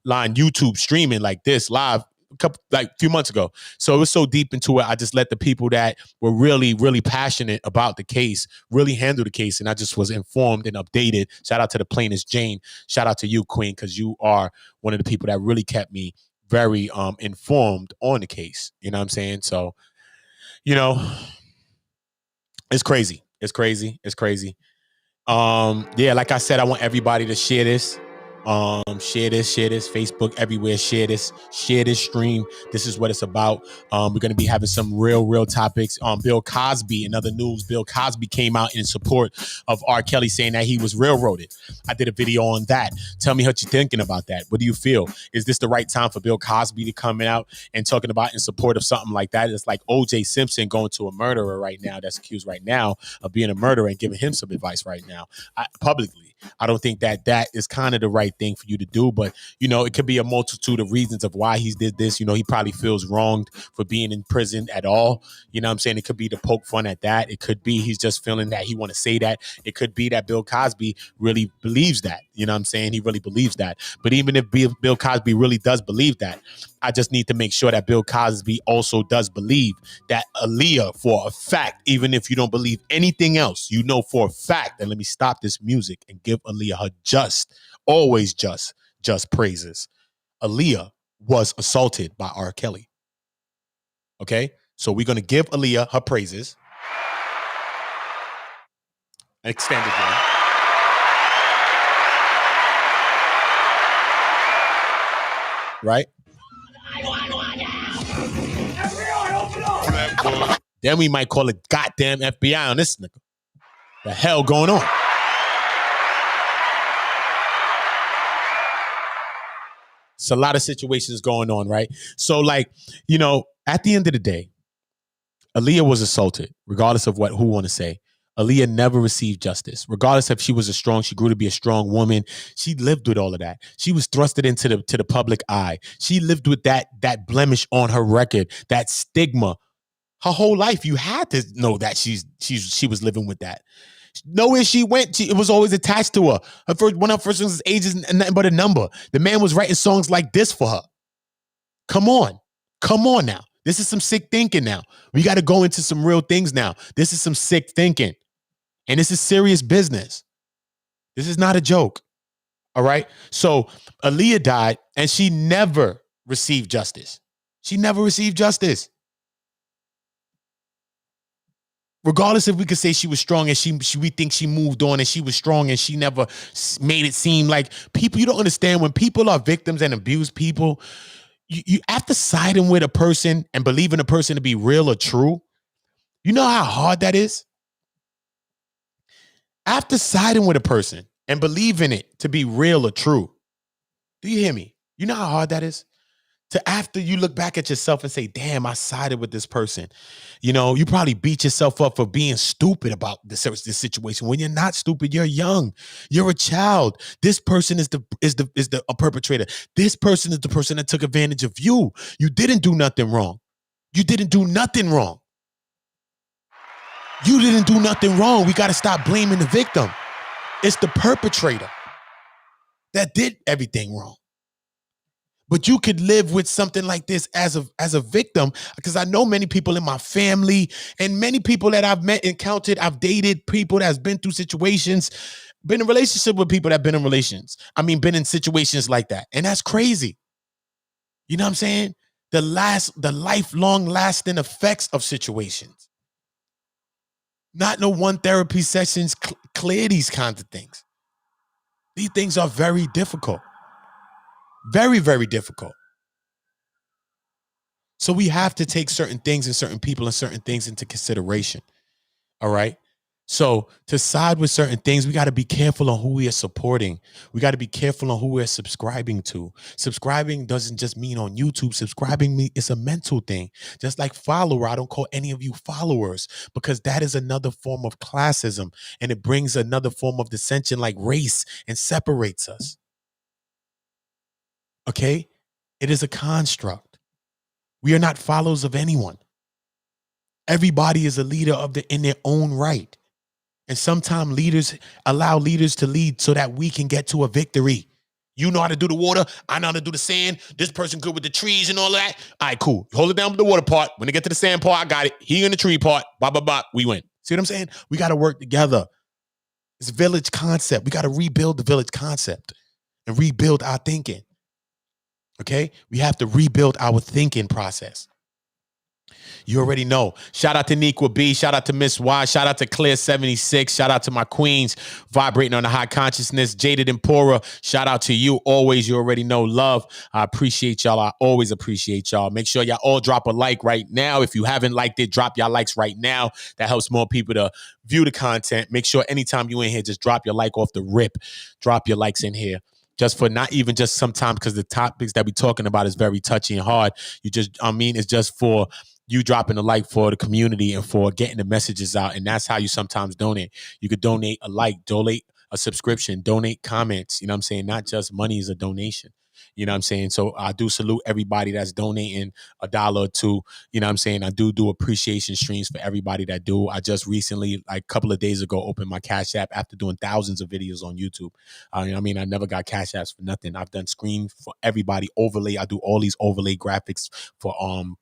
line YouTube streaming like this live a few months ago. So it was so deep into it. I just let the people that were really, really passionate about the case really handle the case. And I just was informed and updated. Shout out to the plaintiff, Jane. Shout out to you, Queen, because you are one of the people that really kept me very informed on the case. You know what I'm saying? So, you know, it's crazy. It's crazy. It's crazy. Yeah, like I said, I want everybody to share this. Share this, Facebook everywhere, share this stream. This is what it's about. We're going to be having some real topics. Bill Cosby, in other news, Bill Cosby came out in support of R. Kelly saying that he was railroaded. I did a video on that. Tell me what you're thinking about that. What do you feel? Is this the right time for Bill Cosby to come out and talking about in support of something like that? It's like O.J. Simpson going to a murderer right now that's accused right now of being a murderer and giving him some advice right now publicly. I don't think that is kind of the right thing for you to do, but you know, it could be a multitude of reasons of why he did this. You know, he probably feels wronged for being in prison at all. You know what I'm saying? It could be to poke fun at that. It could be he's just feeling that he want to say that. It could be that Bill Cosby really believes that. You know what I'm saying? He really believes that. But even if Bill Cosby really does believe that, I just need to make sure that Bill Cosby also does believe that Aaliyah, for a fact, even if you don't believe anything else, you know for a fact, and let me stop this music and give Aaliyah her always just praises. Aaliyah was assaulted by R. Kelly. Okay? So we're going to give Aaliyah her praises. Extended one. Right? Then we might call it goddamn FBI on this nigga. The hell going on? It's a lot of situations going on, right? So, like, you know, at the end of the day, Aaliyah was assaulted, regardless of who want to say. Aaliyah never received justice, regardless if she grew to be a strong woman. She lived with all of that. She was thrusted into the public eye. She lived with that blemish on her record, that stigma. Her whole life, you had to know that she was living with that. Nowhere she went, it was always attached to her. One of her first songs' age is nothing but a number. The man was writing songs like this for her. Come on now. This is some sick thinking now. We got to go into some real things now. This is some sick thinking. And this is serious business. This is not a joke. All right? So Aaliyah died and she never received justice. She never received justice. Regardless if we could say she was strong and we think she moved on and she was strong and she never made it seem like people, you don't understand when people are victims and abuse people, you after siding with a person and believing a person to be real or true, you know how hard that is? After siding with a person and believing it to be real or true, do you hear me? You know how hard that is? To after you look back at yourself and say, damn, I sided with this person. You know, you probably beat yourself up for being stupid about this situation. When you're not stupid, you're young. You're a child. This person is a perpetrator. This person is the person that took advantage of you. You didn't do nothing wrong. You didn't do nothing wrong. You didn't do nothing wrong. We got to stop blaming the victim. It's the perpetrator that did everything wrong. But you could live with something like this as a victim, because I know many people in my family and many people that I've met, encountered, I've dated people that's been through situations, been in relationship with people that been in relations. I mean, been in situations like that. And that's crazy. You know what I'm saying? The lifelong lasting effects of situations. Not no one therapy sessions clear these kinds of things. These things are very difficult. Very, very difficult. So we have to take certain things and certain people and certain things into consideration. All right. So to side with certain things, we got to be careful on who we are supporting. We got to be careful on who we're subscribing to. Subscribing doesn't just mean on YouTube. Subscribing is a mental thing. Just like follower, I don't call any of you followers, because that is another form of classism, and it brings another form of dissension like race and separates us. Okay? It is a construct. We are not followers of anyone. Everybody is a leader in their own right. And sometimes leaders allow leaders to lead so that we can get to a victory. You know how to do the water. I know how to do the sand. This person good with the trees and all that. All right, cool. Hold it down with the water part. When they get to the sand part, I got it. He in the tree part. Blah, blah, blah. We win. See what I'm saying? We got to work together. It's a village concept. We got to rebuild the village concept and rebuild our thinking. Okay? We have to rebuild our thinking process. You already know. Shout out to Nequa B. Shout out to Miss Y. Shout out to Clear 76. Shout out to my queens vibrating on the high consciousness. Jaded Empora. Shout out to you. Always, you already know. Love. I appreciate y'all. I always appreciate y'all. Make sure y'all all drop a like right now. If you haven't liked it, drop y'all likes right now. That helps more people to view the content. Make sure anytime you in here, just drop your like off the rip. Drop your likes in here. Just for not even just sometimes, because the topics that we're talking about is very touchy and hard. It's just for you dropping a like for the community and for getting the messages out. And that's how you sometimes donate. You could donate a like, donate a subscription, donate comments. You know what I'm saying? Not just money is a donation. You know what I'm saying? So I do salute everybody that's donating $1 or $2. You know what I'm saying? I do appreciation streams for everybody that do. I just recently, like a couple of days ago, opened my Cash App after doing thousands of videos on YouTube. You know what I mean? I never got Cash Apps for nothing. I've done screen for everybody, overlay. I do all these overlay graphics for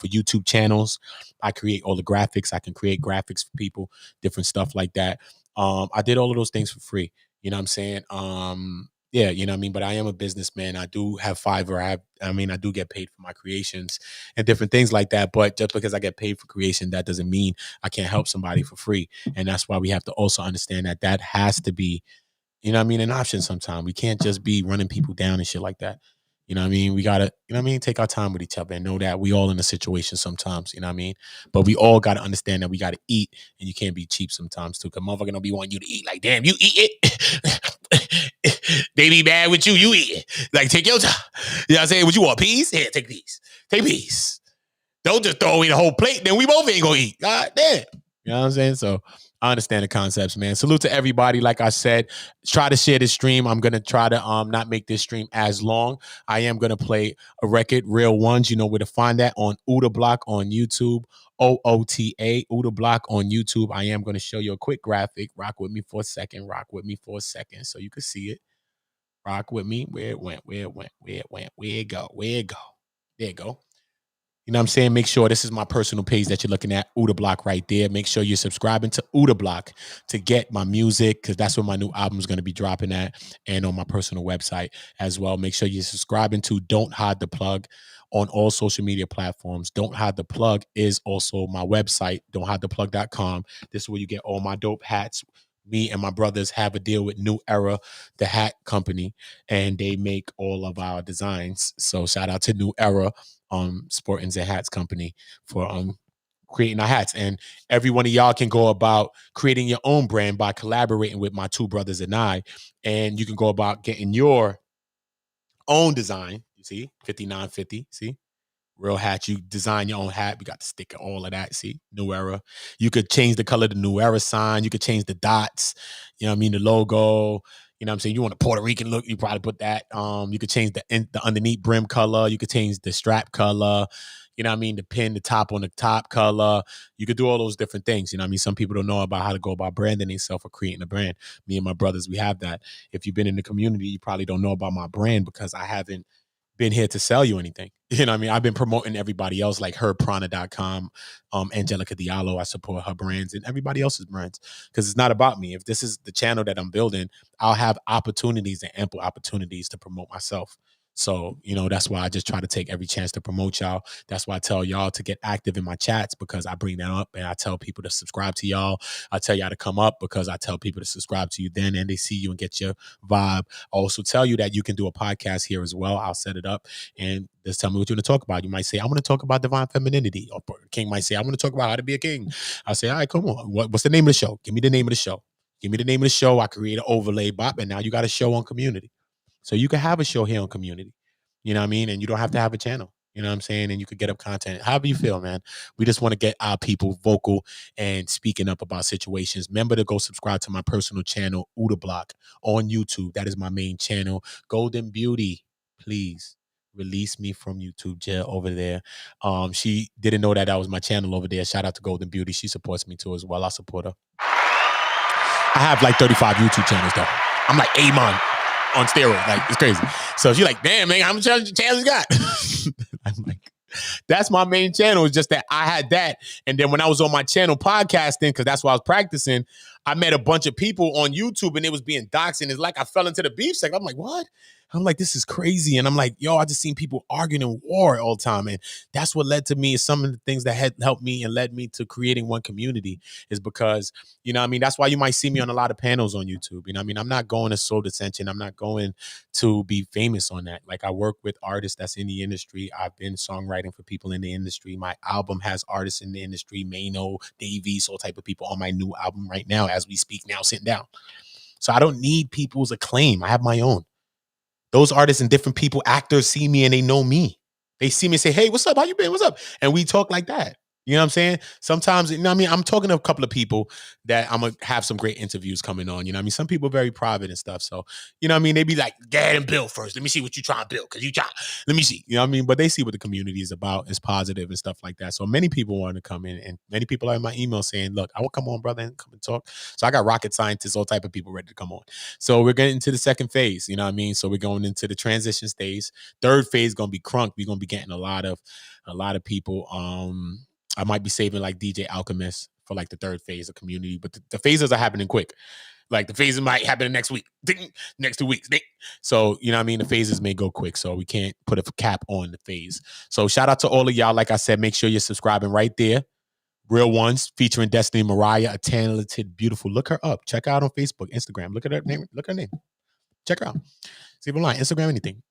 YouTube channels. I create all the graphics. I can create graphics for people, different stuff like that. I did all of those things for free. You know what I'm saying? Yeah, you know what I mean? But I am a businessman. I do have Fiverr. I do get paid for my creations and different things like that. But just because I get paid for creation, that doesn't mean I can't help somebody for free. And that's why we have to also understand that has to be, you know what I mean, an option sometimes. We can't just be running people down and shit like that. You know what I mean? We got to, you know what I mean, take our time with each other and know that we all in a situation sometimes, you know what I mean? But we all got to understand that we got to eat, and you can't be cheap sometimes too, because motherfucker don't be wanting you to eat. Like, damn, you eat it. They be mad with you, you eat it. Like, take your time. You know what I'm saying? What you want, peas? Here, take these. Take peas. Don't just throw away the whole plate, then we both ain't gonna eat. God damn. You know what I'm saying? So I understand the concepts, man. Salute to everybody. Like I said, try to share this stream. I'm going to try to not make this stream as long. I am going to play a record, Real Ones. You know where to find that, on Uda Block on YouTube, OOTA, Uda Block on YouTube. I am going to show you a quick graphic. Rock with me for a second. Rock with me for a second so you can see it. Rock with me. Where it went, where it went, where it went, where it go, where it go. There it go. You know what I'm saying? Make sure this is my personal page that you're looking at, Uda Block right there. Make sure you're subscribing to Uda Block to get my music, because that's where my new album is going to be dropping at, and on my personal website as well. Make sure you're subscribing to Don't Hide the Plug on all social media platforms. Don't Hide the Plug is also my website, don'thidetheplug.com. This is where you get all my dope hats. Me and my brothers have a deal with New Era, the hat company, and they make all of our designs. So shout out to New Era, Sportings and Hats Company, for creating our hats. And every one of y'all can go about creating your own brand by collaborating with my two brothers and I. And you can go about getting your own design. You see, 5950. See, real hat. You design your own hat. We got the sticker, all of that. See, New Era. You could change the color of the New Era sign. You could change the dots. You know what I mean? The logo. You know what I'm saying? You want a Puerto Rican look, you probably put that. You could change the underneath brim color. You could change the strap color. You know what I mean? The pin, the top on the top color. You could do all those different things. You know what I mean? Some people don't know about how to go about branding themselves or creating a brand. Me and my brothers, we have that. If you've been in the community, you probably don't know about my brand because I haven't been here to sell you anything. You know what I mean? I've been promoting everybody else like herprana.com, Angelica Diallo. I support her brands and everybody else's brands because it's not about me. If this is the channel that I'm building, I'll have opportunities and ample opportunities to promote myself. So, you know, that's why I just try to take every chance to promote y'all. That's why I tell y'all to get active in my chats because I bring that up and I tell people to subscribe to y'all. I tell y'all to come up because I tell people to subscribe to you then and they see you and get your vibe. I also tell you that you can do a podcast here as well. I'll set it up and just tell me what you want to talk about. You might say, I want to talk about divine femininity. Or King might say, I want to talk about how to be a king. I'll say, all right, come on. What's the name of the show? Give me the name of the show. Give me the name of the show. I create an overlay bop and now you got a show on community. So you can have a show here on community. You know what I mean? And you don't have to have a channel. You know what I'm saying? And you could get up content. However you feel, man. We just want to get our people vocal and speaking up about situations. Remember to go subscribe to my personal channel, Uda Block, on YouTube. That is my main channel. Golden Beauty, please release me from YouTube jail over there. She didn't know that was my channel over there. Shout out to Golden Beauty. She supports me too as well. I support her. I have like 35 YouTube channels though. I'm like Amon on steroids. Like, it's crazy. So she's like, damn, man, how much channels you got? I'm like, that's my main channel. It's just that I had that. And then when I was on my channel podcasting, because that's what I was practicing, I met a bunch of people on YouTube and it was being doxxed. And it's like I fell into the beef section. I'm like, what? I'm like, this is crazy. And I'm like, yo, I just seen people arguing in war all the time. And that's what led to me. Some of the things that had helped me and led me to creating one community is because, you know what I mean? That's why you might see me on a lot of panels on YouTube. You know what I mean? I'm not going to soul dissension. I'm not going to be famous on that. Like I work with artists that's in the industry. I've been songwriting for people in the industry. My album has artists in the industry, Mano, Davies, all type of people on my new album right now as we speak now, sitting down. So I don't need people's acclaim. I have my own. Those artists and different people, actors see me and they know me. They see me and say, hey, what's up? How you been? What's up? And we talk like that. You know what I'm saying? Sometimes, you know what I mean? I'm talking to a couple of people that I'm going to have some great interviews coming on. You know what I mean? Some people are very private and stuff. So, you know what I mean? They be like, get ahead and build first. Let me see what you trying to build. Because let me see. You know what I mean? But they see what the community is about. It's positive and stuff like that. So many people want to come in. And many people are in my email saying, look, I will come on, brother, and come and talk. So I got rocket scientists, all type of people ready to come on. So we're getting into the second phase. You know what I mean? So we're going into the transition stage. Third phase going to be crunk. We're going to be getting a lot of people. I might be saving like DJ Alchemist for like the third phase of community, but the phases are happening quick. Like the phases might happen next week, next 2 weeks. So, you know what I mean? The phases may go quick, so we can't put a cap on the phase. So shout out to all of y'all. Like I said, make sure you're subscribing right there. Real Ones featuring Destiny Mariah, a talented, beautiful. Look her up. Check her out on Facebook, Instagram. Look at her name. Look at her name. Check her out. See if I'm lying. Instagram, anything.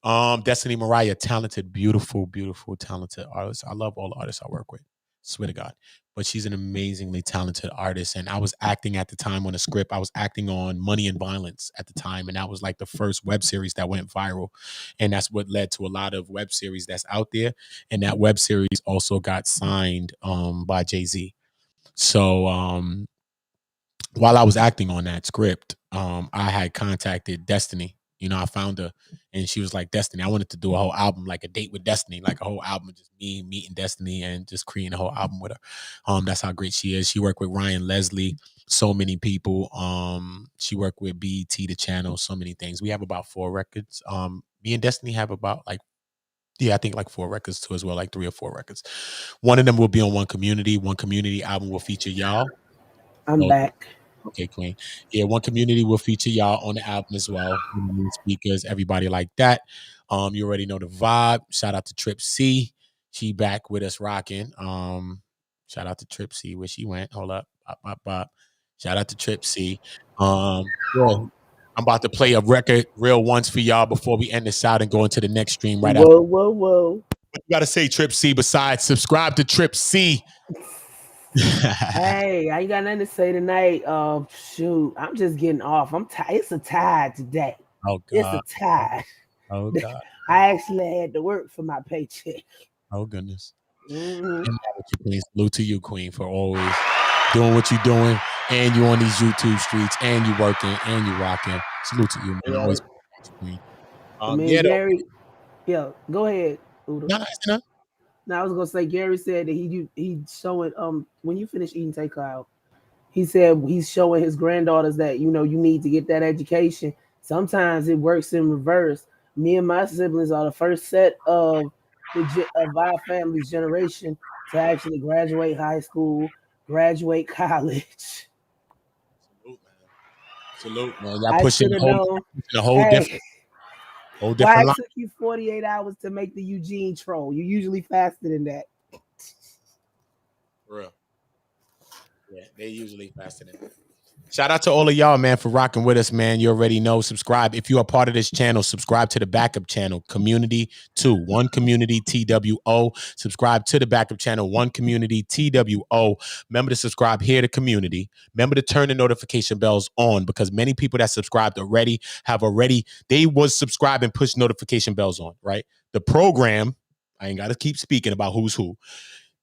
Destiny Mariah, talented, beautiful, beautiful, talented artist. I love all the artists I work with. Swear to God. But she's an amazingly talented artist. And I was acting at the time on a script. I was acting on Money and Violence at the time. And that was like the first web series that went viral. And that's what led to a lot of web series that's out there. And that web series also got signed by Jay-Z. So while I was acting on that script, I had contacted Destiny. You know, I found her and she was like, Destiny, I wanted to do a whole album, like a date with Destiny, like a whole album, just me meeting Destiny and just creating a whole album with her. That's how great she is. She worked with Ryan Leslie, so many people. She worked with BET, the channel, so many things. We have about 4 records. Me and Destiny have about like, I think like 4 records too as well, like 3 or 4 records. One of them will be on One Community. One Community album will feature y'all. I'm back. Okay, Queen. Yeah, One Community will feature y'all on the album as well. Speakers, everybody like that. You already know the vibe. Shout out to Trip C. She back with us rocking. Shout out to Trip C. Where she went. Hold up. Bop, bop, bop. Shout out to Trip C. I'm about to play a record, Real Ones, for y'all before we end this out and go into the next stream right after. Whoa. What you gotta say, Trip C, besides subscribe to Trip C? Hey, I ain't got nothing to say tonight. Shoot, I'm just getting off. I'm tired. It's a tie today. Oh It's a God. tie. Oh God. I actually had to work for my paycheck. Oh goodness. Mhm. And Queen. Salute to you, Queen, for always doing what you're doing, and you on these YouTube streets, and you working, and you rocking. Salute to you, man. Yeah, Always, Queen. I mean, Yeah, though. Gary. Yeah, go ahead, Udo. No. Now I was gonna say Gary said that he's showing when you finish eating takeout, he said he's showing his granddaughters that you need to get that education. Sometimes it works in reverse. Me and my siblings are the first set of of our family's generation to actually graduate high school, graduate college. Salute, man. Y'all I pushing should have known. a whole Hey, why different it line. took you 48 hours to make the Eugene troll? You usually faster than that. For real. Yeah, they usually faster than that. Shout out to all of y'all, man, for rocking with us, man. You already know. Subscribe. If you are part of this channel, subscribe to the backup channel, Community 2, One Community TWO. Subscribe to the backup channel, One Community TWO. Remember to subscribe here to Community. Remember to turn the notification bells on because many people that subscribed already they was subscribed and push notification bells on, right? The program, I ain't got to keep speaking about who's who.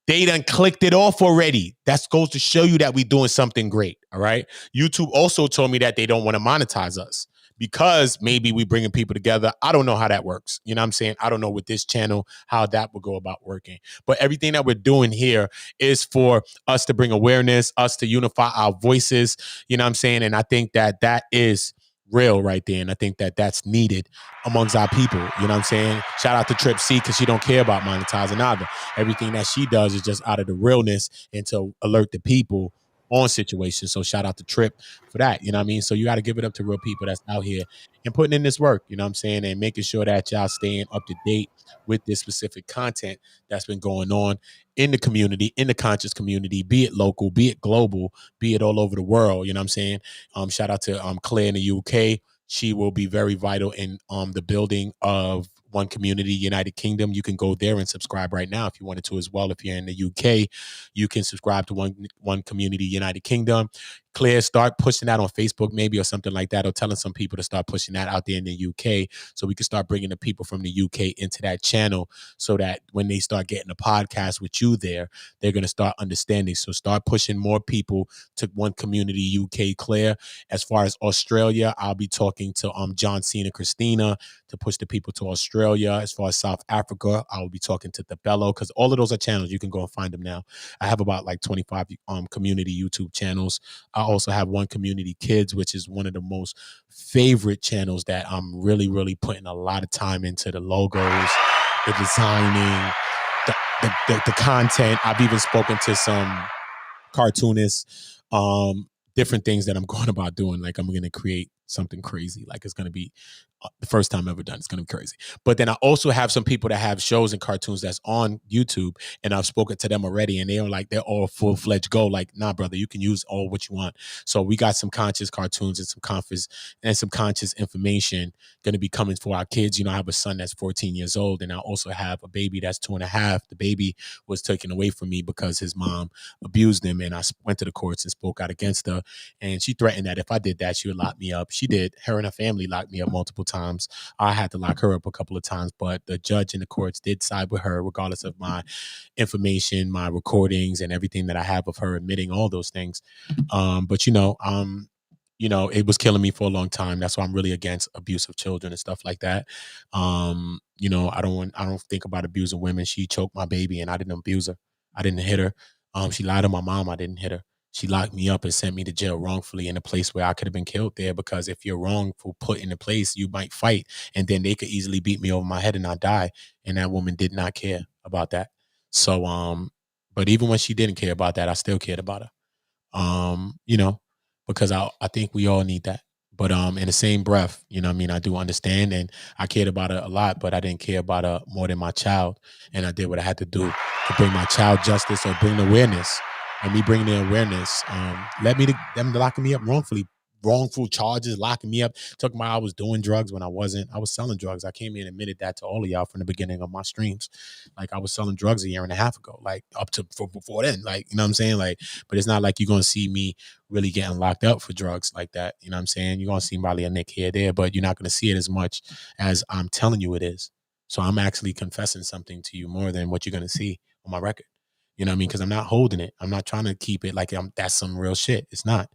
They done clicked it off already. That goes to show you that we doing something great. All right. YouTube also told me that they don't want to monetize us because maybe we bringing people together. I don't know how that works. You know what I'm saying? I don't know with this channel how that would go about working. But everything that we're doing here is for us to bring awareness, us to unify our voices. You know what I'm saying? And I think that that is real right there. And I think that that's needed amongst our people. You know what I'm saying? Shout out to Trip C because she don't care about monetizing either. Everything that she does is just out of the realness and to alert the people on situations. So shout out to Trip for that. You know what I mean? So you got to give it up to real people that's out here and putting in this work, you know what I'm saying? And making sure that y'all staying up to date with this specific content that's been going on in the community, in the conscious community, be it local, be it global, be it all over the world. You know what I'm saying? Shout out to Claire in the UK. She will be very vital in the building of One Community United Kingdom. You can go there and subscribe right now if you wanted to as well. If you're in the UK, you can subscribe to One Community United Kingdom. Claire, start pushing that on Facebook maybe or something like that, or telling some people to start pushing that out there in the UK so we can start bringing the people from the UK into that channel so that when they start getting a podcast with you there, they're going to start understanding. So start pushing more people to One Community UK, Claire. As far as Australia, I'll be talking to John Cena Christina to push the people to Australia. As far as South Africa, I will be talking to Bello because all of those are channels. You can go and find them now. I have about like 25 community YouTube channels. I also have One Community Kids, which is one of the most favorite channels that I'm really, really putting a lot of time into the logos, the designing, the content. I've even spoken to some cartoonists, different things that I'm going about doing. Like I'm going to create something crazy. Like it's going to be the first time ever done. It's going to be crazy. But then I also have some people that have shows and cartoons that's on YouTube, and I've spoken to them already, and they're all full-fledged go. Like, nah, brother, you can use all what you want. So we got some conscious cartoons and some conscious information going to be coming for our kids. You know, I have a son that's 14 years old, and I also have a baby that's 2.5. The baby was taken away from me because his mom abused him, and I went to the courts and spoke out against her, and she threatened that if I did that, she would lock me up. She did. Her and her family locked me up multiple times. I had to lock her up a couple of times, but the judge in the courts did side with her, regardless of my information, my recordings, and everything that I have of her admitting all those things. But it was killing me for a long time. That's why I'm really against abuse of children and stuff like that. I don't think about abusing women. She choked my baby, and I didn't abuse her. I didn't hit her. She lied to my mom. I didn't hit her. She locked me up and sent me to jail wrongfully in a place where I could have been killed there, because if you're wrongful put in a place, you might fight, and then they could easily beat me over my head and I die. And that woman did not care about that. So, but even when she didn't care about that, I still cared about her. Because I think we all need that. But in the same breath, I do understand, and I cared about her a lot, but I didn't care about her more than my child. And I did what I had to do to bring my child justice or bring awareness. And me bringing the awareness, them locking me up wrongfully wrongful charges, locking me up, talking about I was doing drugs when I wasn't. I was selling drugs. I came in and admitted that to all of y'all from the beginning of my streams. Like, I was selling drugs a year and a half ago, like up to before then. Like, you know what I'm saying? Like, but it's not like you're going to see me really getting locked up for drugs like that. You know what I'm saying? You're going to see probably a nick here, there, but you're not going to see it as much as I'm telling you it is. So I'm actually confessing something to you more than what you're going to see on my record. You know what I mean? Because I'm not holding it. I'm not trying to keep it like that's some real shit. It's not.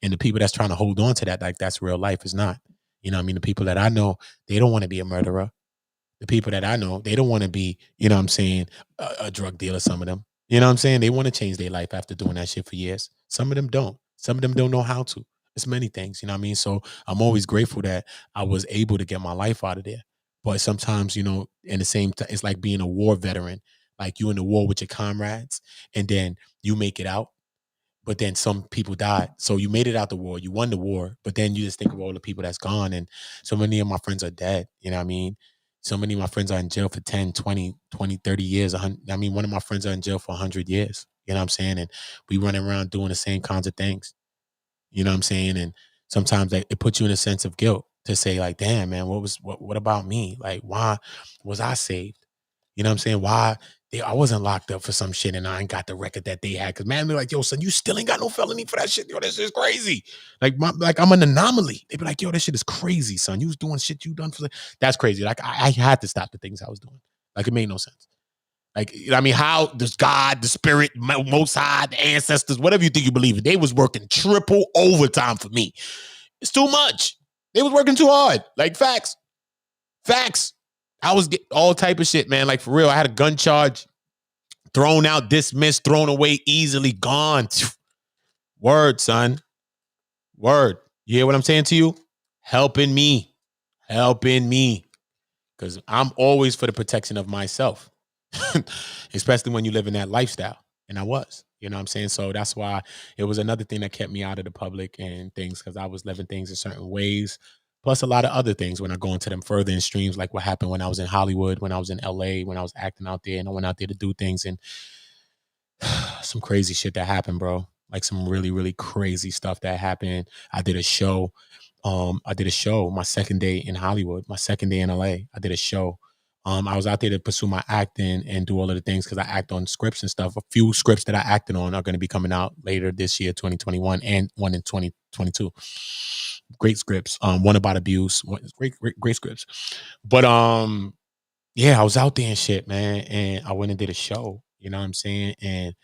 And the people that's trying to hold on to that, like that's real life, is not. You know what I mean? The people that I know, they don't want to be a murderer. The people that I know, they don't want to be, you know what I'm saying, a drug dealer, some of them. You know what I'm saying? They want to change their life after doing that shit for years. Some of them don't. Some of them don't know how to. It's many things, you know what I mean? So I'm always grateful that I was able to get my life out of there. But sometimes, you know, in the same time, it's like being a war veteran. Like, you in the war with your comrades, and then you make it out. But then some people died. So you made it out the war. You won the war. But then you just think of all the people that's gone. And so many of my friends are dead. You know what I mean? So many of my friends are in jail for 10, 20, 30 years. I mean, one of my friends are in jail for 100 years. You know what I'm saying? And we running around doing the same kinds of things. You know what I'm saying? And sometimes it puts you in a sense of guilt to say, like, damn, man, what about me? Like, why was I saved? You know what I'm saying? Why I wasn't locked up for some shit and I ain't got the record that they had. Cause man, they're like, yo, son, you still ain't got no felony for that shit. Yo, this is crazy. Like, I'm an anomaly. They be like, yo, this shit is crazy, son. You was doing shit you done for that's crazy. Like, I had to stop the things I was doing. Like, it made no sense. Like, I mean, how does God, the spirit, Most High, the ancestors, whatever you think you believe in, they was working triple overtime for me. It's too much. They was working too hard. Like, facts. I was getting all type of shit, man. Like, for real, I had a gun charge thrown out, dismissed, thrown away, easily gone. Word, son. Word. You hear what I'm saying to you? Helping me. Because I'm always for the protection of myself, especially when you live in that lifestyle. And I was, you know what I'm saying? So that's why it was another thing that kept me out of the public and things, because I was living things in certain ways. Plus a lot of other things when I go into them further in streams, like what happened when I was in Hollywood, when I was in LA, when I was acting out there, and I went out there to do things, and some crazy shit that happened, bro. Like some really, really crazy stuff that happened. I did a show. My second day in Hollywood, my second day in LA. I did a show. I was out there to pursue my acting and do all of the things because I act on scripts and stuff. A few scripts that I acted on are going to be coming out later this year, 2021, and one in 2022. Great scripts. One about abuse. Great scripts. But yeah, I was out there and shit, man. And I went and did a show. You know what I'm saying? And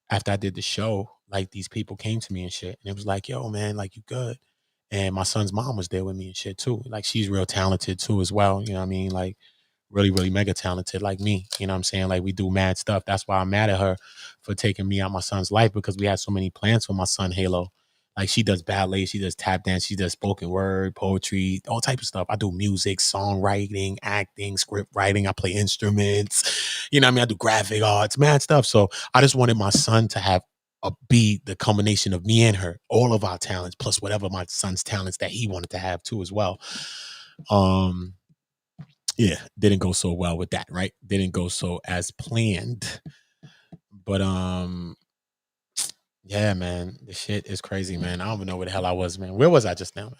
after I did the show, like these people came to me and shit. And it was like, yo, man, like, you good? And my son's mom was there with me and shit too. Like, she's real talented too as well. You know what I mean? Like, really, really mega talented like me. You know what I'm saying? Like, we do mad stuff. That's why I'm mad at her for taking me out my son's life, because we had so many plans for my son, Halo. Like, she does ballet, she does tap dance, she does spoken word, poetry, all type of stuff. I do music, songwriting, acting, script writing. I play instruments. You know what I mean? I do graphic arts, mad stuff. So I just wanted my son to have be the combination of me and her, all of our talents, plus whatever my son's talents that he wanted to have too as well. Yeah, didn't go so well with that, right? Didn't go so as planned. But yeah, man, the shit is crazy, man. I don't even know where the hell I was, man. Where was I just now, man?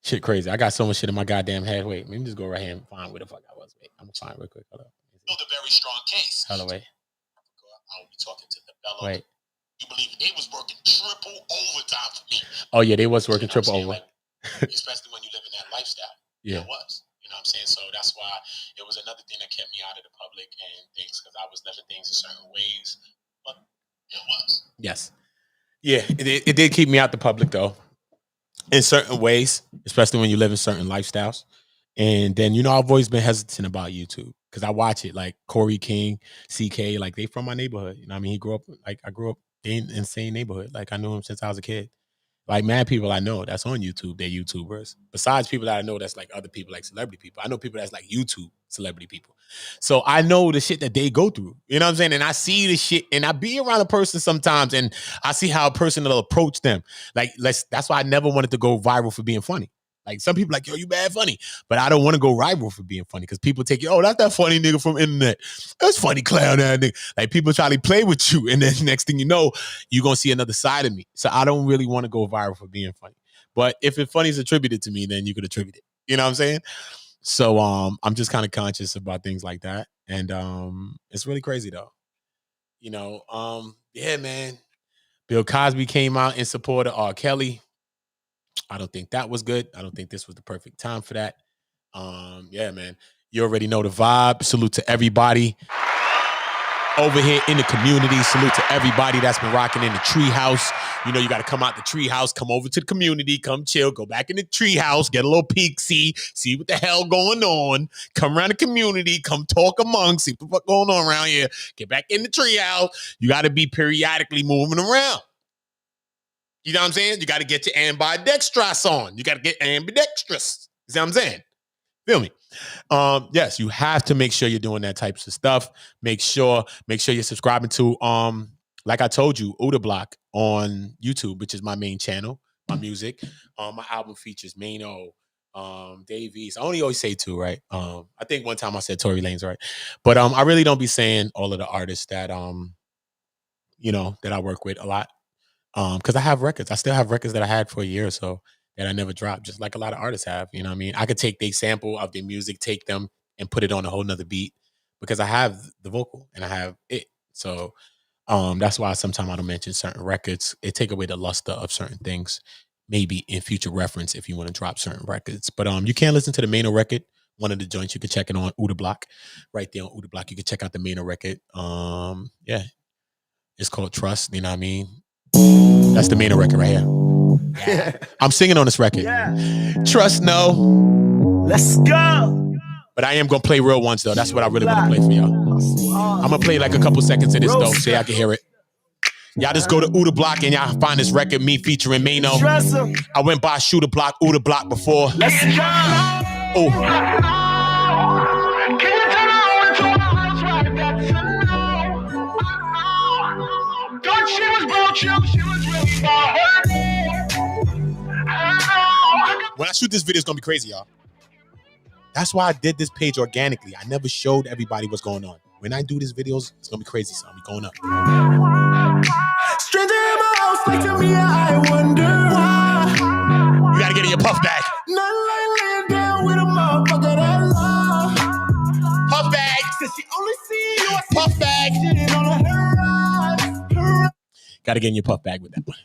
Shit crazy. I got so much shit in my goddamn head. Wait, let me just go right here and find where the fuck I was. Wait, I'm gonna find real quick. Hold up. Build a very strong case. Hello, wait. I'll be talking to the fellow. Wait. You believe they was working triple overtime for me. Oh yeah, they was working triple over. Like, especially when you live in that lifestyle. Yeah. It was. You know what I'm saying? So that's why it was another thing that kept me out of the public and things, because I was living things in certain ways. But it was. Yes. Yeah, it did keep me out the public though, in certain ways, especially when you live in certain lifestyles. And then, you know, I've always been hesitant about YouTube because I watch it, like Corey King, CK, like they from my neighborhood. You know what I mean? I grew up in the same neighborhood. Like I knew him since I was a kid. Like mad people I know that's on YouTube, they're YouTubers. Besides people that I know that's like other people, like celebrity people. I know people that's like YouTube celebrity people. So I know the shit that they go through. You know what I'm saying? And I see the shit, and I be around a person sometimes, and I see how a person will approach them. Like, that's why I never wanted to go viral for being funny. Like some people like, yo, you bad funny. But I don't want to go viral for being funny because people take you, oh, that's that funny nigga from internet. That's funny clown that nigga. Like people try to play with you. And then next thing you know, you're going to see another side of me. So I don't really want to go viral for being funny. But if it funny is attributed to me, then you could attribute it. You know what I'm saying? So I'm just kind of conscious about things like that. And it's really crazy though. You know, yeah, man. Bill Cosby came out in support of R. Kelly. I don't think that was good. I don't think this was the perfect time for that. Yeah, man. You already know the vibe. Salute to everybody over here in the community. Salute to everybody that's been rocking in the treehouse. You know, you got to come out the treehouse, come over to the community, come chill, go back in the treehouse, get a little peek, see what the hell going on. Come around the community, come talk amongst, see what's going on around here. Get back in the treehouse. You got to be periodically moving around. You know what I'm saying? You got to get your ambidextrous on. You got to get ambidextrous. You see what I'm saying? Feel me? Yes, you have to make sure you're doing that types of stuff. Make sure you're subscribing to like I told you, Uda Block on YouTube, which is my main channel, my music. My album features Mano, Dave East. I only always say two, right? I think one time I said Tory Lanez, right? But I really don't be saying all of the artists that you know, that I work with a lot. Because I have records. I still have records that I had for a year or so that I never dropped, just like a lot of artists have. You know what I mean? I could take their sample of their music, take them and put it on a whole nother beat because I have the vocal and I have it. So that's why sometimes I don't mention certain records. It take away the luster of certain things, maybe in future reference if you want to drop certain records. But you can listen to the Mano record, one of the joints. You can check it on Uda Block. Right there on Uda Block, you can check out the Mano record. Yeah. It's called Trust, you know what I mean? That's the Mano record right here. Yeah. I'm singing on this record. Yeah. Trust no. Let's go. But I am going to play real ones, though. That's what I really want to play for y'all. I'm going to play like a couple seconds of this, though, so y'all can hear it. Y'all just go to Uda Block and y'all find this record, me featuring Mano. I went by Shooter Block, Uda Block before. Let's go. Oh. When I shoot this video, it's gonna be crazy, y'all. That's why I did this page organically. I never showed everybody what's going on. When I do these videos, it's gonna be crazy, so I'll be going up. Stranger in my house, like to me, I wonder why. You gotta get in your puff bag. Nothing like laying down with a motherfucker that love. Puff bag. Said she only see you as puff bag. Gotta get in your puff bag with that one.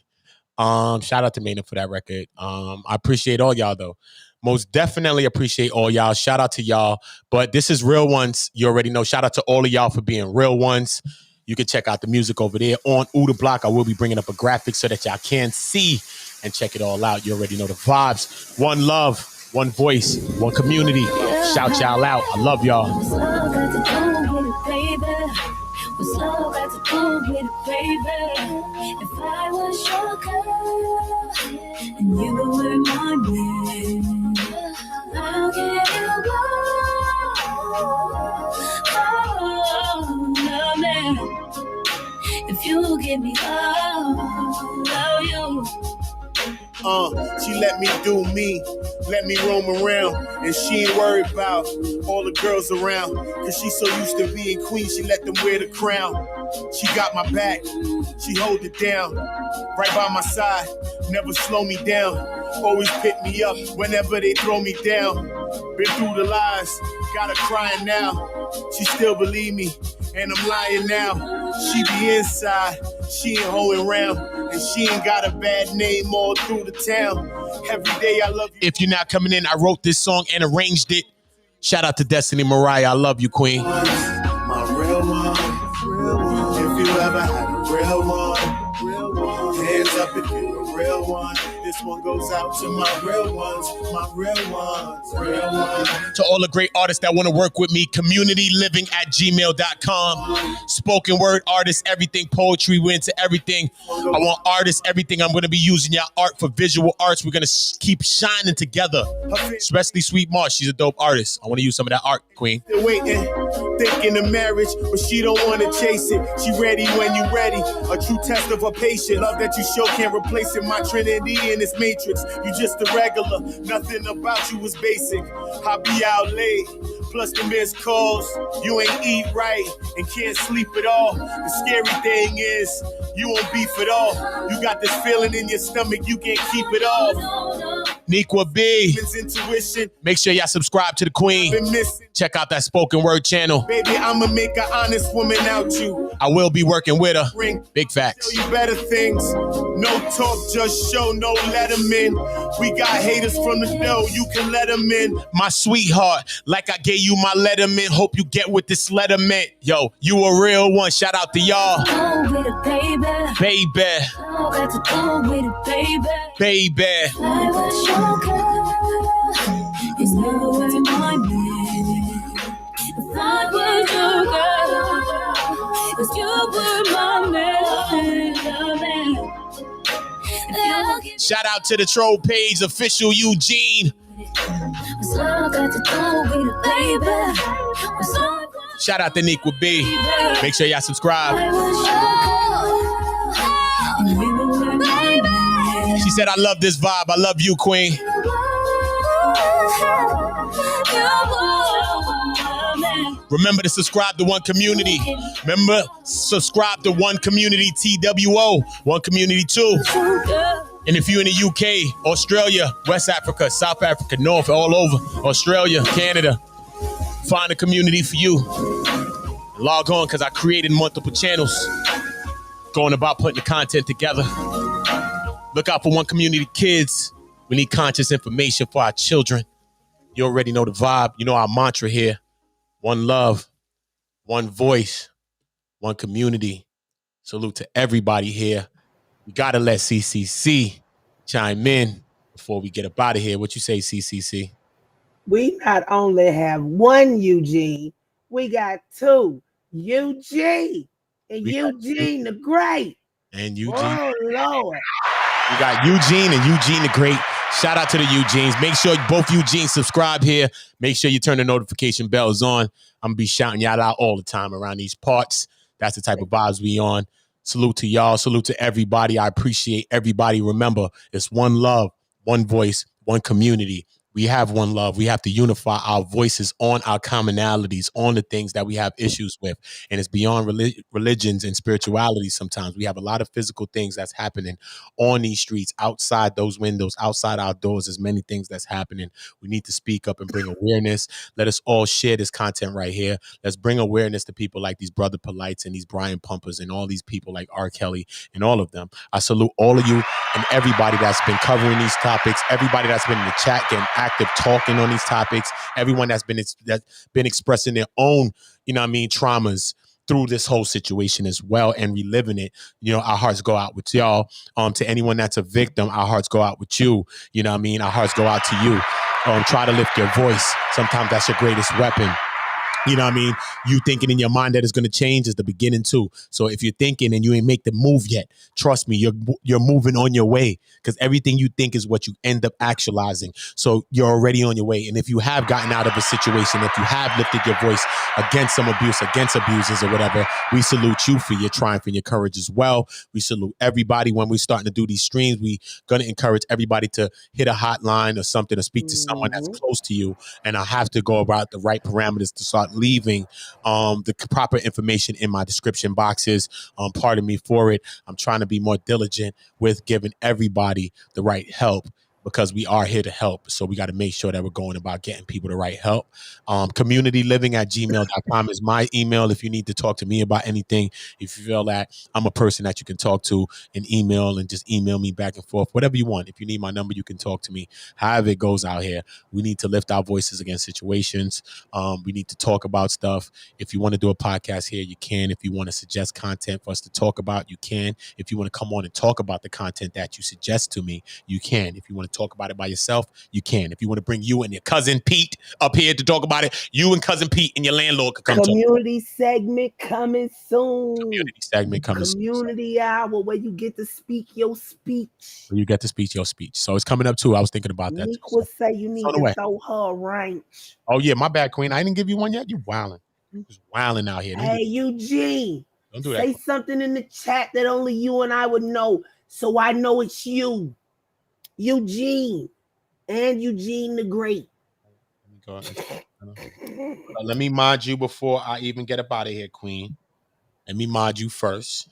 Shout out to Mano for that record. I appreciate all y'all though. Most definitely appreciate all y'all. Shout out to y'all. But this is Real Ones. You already know. Shout out to all of y'all for being Real Ones. You can check out the music over there on Uda Block. I will be bringing up a graphic so that y'all can see and check it all out. You already know the vibes. One love, one voice, one community. Shout y'all out. I love y'all. What's love got to do with it, baby? If I was your girl and you were my man, I'll get you oh, man. If you give me love you. She let me do me, let me roam around, and she ain't worried about all the girls around, cause she so used to being queen, she let them wear the crown. She got my back, she hold it down, right by my side, never slow me down, always pick me up whenever they throw me down. Been through the lies, got her crying now, she still believe me, and I'm lying now. She be inside, she ain't holding around, and she ain't got a bad name all through the town. Every day I love you. If you're not coming in, I wrote this song and arranged it. Shout out to Destiny Mariah. I love you, Queen. My real one. If you ever had a real one, hands up if you're a real one. This one goes out to my real ones, real ones. To all the great artists that want to work with me, communityliving@gmail.com. Spoken word artists, everything, poetry, we're into everything. I want artists, everything. I'm going to be using your art for visual arts. We're going to keep shining together, especially Sweet Marsh. She's a dope artist. I want to use some of that art, Queen. Still waiting, thinking of marriage, but she don't want to chase it. She ready when you ready. A true test of her patience. Love that you show can't replace it. My Trinity in this matrix. You just a regular, nothing about you was basic. I be out late, plus the missed calls. You ain't eat right and can't sleep at all. The scary thing is, you won't beef at all. You got this feeling in your stomach, you can't keep it off. Nequa B. Intuition. Make sure y'all subscribe to the Queen. Check out that spoken word channel. Baby, I'ma make an honest woman out you. I will be working with her. Big facts. Show you better things. No talk, just show, no let them in. We got haters from the door, you can let them in. My sweetheart, like I gave you my letterman. Hope you get what this letter meant. Yo, you a real one. Shout out to y'all. Baby. Baby. It's never where my man. If I was your girl, cause you were my man. Shout out to the troll page, official Eugene. Shout out to Nequa B. Make sure y'all subscribe. She said, I love this vibe. I love you, Queen. Remember to subscribe to One Community. Remember, subscribe to One Community TWO, One Community 2. And if you're in the UK, Australia, West Africa, South Africa, North, all over, Australia, Canada, find a community for you. Log on, because I created multiple channels going about putting the content together. Look out for One Community Kids. We need conscious information for our children. You already know the vibe. You know our mantra here. One love, one voice, one community. Salute to everybody here. We got to let CCC chime in before we get up out of here. What you say, CCC? We not only have one Eugene, we got two. Eugene and Eugene the Great. And Eugene. Oh, Lord. We got Eugene and Eugene the Great. Shout out to the Eugenes. Make sure both Eugenes subscribe here. Make sure you turn the notification bells on. I'm going to be shouting y'all out all the time around these parts. That's the type of vibes we on. Salute to y'all. Salute to everybody. I appreciate everybody. Remember, it's one love, one voice, one community. We have one love. We have to unify our voices on our commonalities, on the things that we have issues with. And it's beyond religions and spirituality sometimes. We have a lot of physical things that's happening on these streets, outside those windows, outside our doors. There's many things that's happening. We need to speak up and bring awareness. Let us all share this content right here. Let's bring awareness to people like these Brother Polites and these Brian Pumpers and all these people like R. Kelly and all of them. I salute all of you and everybody that's been covering these topics, everybody that's been in the chat getting active talking on these topics, everyone that's been expressing their own, traumas through this whole situation as well and reliving it. Our hearts go out with y'all. To anyone that's a victim, our hearts go out with you. Our hearts go out to you. Try to lift your voice. Sometimes that's your greatest weapon. You thinking in your mind that it's going to change is the beginning too. So if you're thinking and you ain't make the move yet, trust me, you're moving on your way, because everything you think is what you end up actualizing. So you're already on your way. And if you have gotten out of a situation, if you have lifted your voice against some abuse, against abusers or whatever, we salute you for your triumph and your courage as well. We salute everybody. When we're starting to do these streams, we going to encourage everybody to hit a hotline or something, or speak to someone that's close to you. And I have to go about the right parameters to start leaving the proper information in my description boxes. Pardon me for it. I'm trying to be more diligent with giving everybody the right help, because we are here to help. So we got to make sure that we're going about getting people the right help. communityliving@gmail.com is my email if you need to talk to me about anything. If you feel that I'm a person that you can talk to and email, and just email me back and forth, whatever you want. If you need my number, you can talk to me. However it goes out here, we need to lift our voices against situations. We need to talk about stuff. If you want to do a podcast here, you can. If you want to suggest content for us to talk about, you can. If you want to come on and talk about the content that you suggest to me, you can. If you want to talk about it by yourself, you can. If you want to bring you and your cousin Pete up here to talk about it, you and cousin Pete and your landlord could come. Community segment coming soon. Community segment coming soon. Community hour where you get to speak your speech. You get to speak your speech. So it's coming up too. I was thinking about that. Nick would say you need to throw her a wrench. Oh yeah, my bad, Queen. I didn't give you one yet. You wilding. You was wilding out here. Hey, Eugene. Don't do that. Say something in the chat that only you and I would know, so I know it's you. Eugene and Eugene the Great. Let me mod you before I even get up out of here, Queen. Let me mod you first.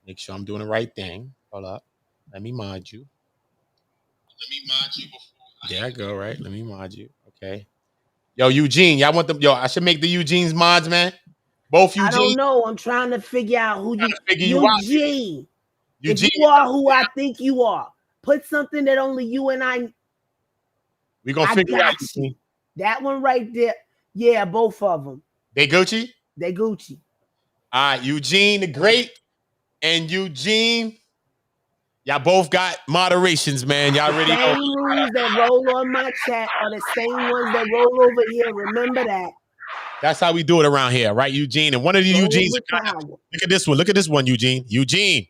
Make sure I'm doing the right thing. Hold up. Let me mod you. There I go, right? Let me mod you. Okay. Yo, Eugene, y'all want them? Yo, I should make the Eugene's mods, man. Both I Eugene. don't know. I'm trying to figure out who you. Figure you out. Eugene. Eugene, if you are who I think you are, put something that only you and I. We gonna figure it out. You. That one right there. Yeah, both of them. They Gucci. They Gucci. All right, Eugene the Great and Eugene. Y'all both got moderations, man. Y'all already know. Same rules that roll on my chat are the same ones that roll over here. Remember that. That's how we do it around here, right, Eugene? And one of the Eugenes. Look at this one. Look at this one, Eugene. Eugene.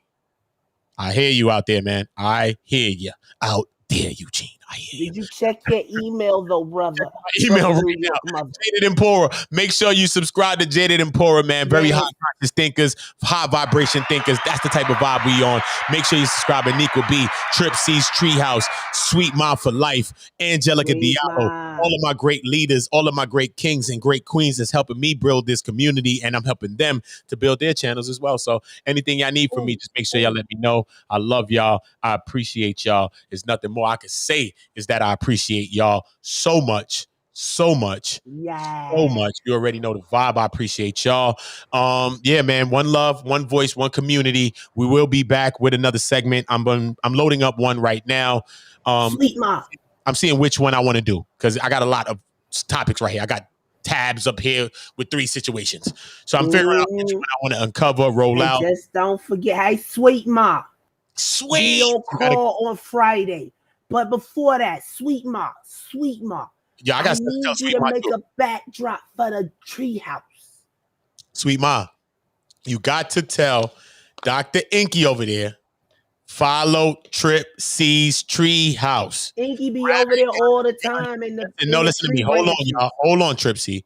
I hear you out there, man. I hear you out there, Eugene. I hear you. Did you check your email though, brother? Email right now. Jaded Empora. Make sure you subscribe to Jaded Empora, man. Very high practice thinkers, high vibration thinkers. That's the type of vibe we on. Make sure you subscribe to Nico B, Trip C's Treehouse, Sweet Mom for Life, Angelica Diallo, all of my great leaders, all of my great kings and great queens that's helping me build this community, and I'm helping them to build their channels as well. So anything y'all need from me, just make sure y'all let me know. I love y'all. I appreciate y'all. There's nothing more I can say is that I appreciate y'all so much. So much. You already know the vibe. I appreciate y'all. Yeah, man. One love, one voice, one community. We will be back with another segment. I'm loading up one right now. Sweet Mom. I'm seeing which one I want to do because I got a lot of topics right here. I got tabs up here with 3 situations. So I'm figuring out which one I want to uncover, roll out. Just don't forget, hey, Sweet Mom. Sweet. Be on call on Friday. But before that, Sweet Mom. Yeah, I need you to make a backdrop for the treehouse. Sweet Ma, you got to tell Dr. Inky over there, follow Trip C's Treehouse. Inky be over there all the time. Listen to me. Hold on, y'all. Hold on, Trip C.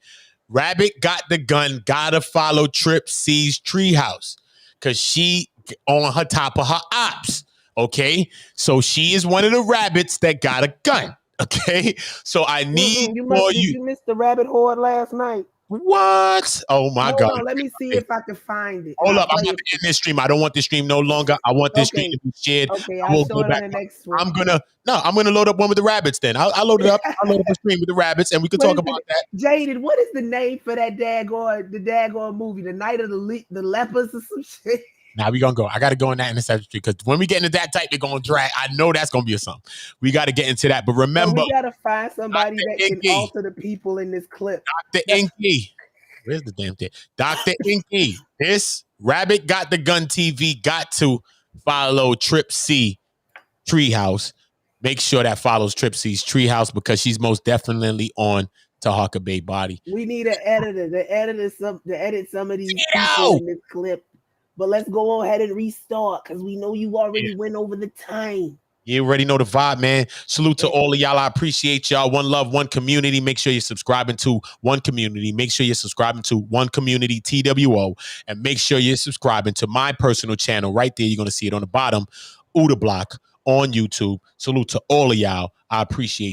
Rabbit got the gun. Gotta follow Trip C's Treehouse because she on her top of her ops. Okay, so she is one of the rabbits that got a gun. Okay, so I need did you miss the rabbit horde last night? What? Oh my God! On, let me see if I can find it. Hold up, I'm about to end this stream. I don't want this stream no longer. I want this stream to be shared. Okay, I'll show it on the next one. I'm gonna load up one with the rabbits. Then I'll load it up. I'll load up a stream with the rabbits, and we can talk about that. Jaded, what is the name for that daggone movie? The Night of the Lepers or some shit? Now we gonna go. I gotta go in that interception street because when we get into that type, they're gonna drag. I know that's gonna be a something. We gotta get into that. But remember, we gotta find somebody that can alter the people in this clip. Dr. Inky. Where's the damn thing? Dr. Inky. This Rabbit Got the Gun TV got to follow Trip C Treehouse. Make sure that follows Trip C's Treehouse because she's most definitely on Tahaka Bay Body. We need an editor to edit some of these people in this clip. But let's go ahead and restart because we know you already went over the time. You already know the vibe, man. Salute to all of y'all. I appreciate y'all. One love, one community. Make sure you're subscribing to One Community. Make sure you're subscribing to One Community TWO. And make sure you're subscribing to my personal channel right there. You're going to see it on the bottom. Uda Block on YouTube. Salute to all of y'all. I appreciate you.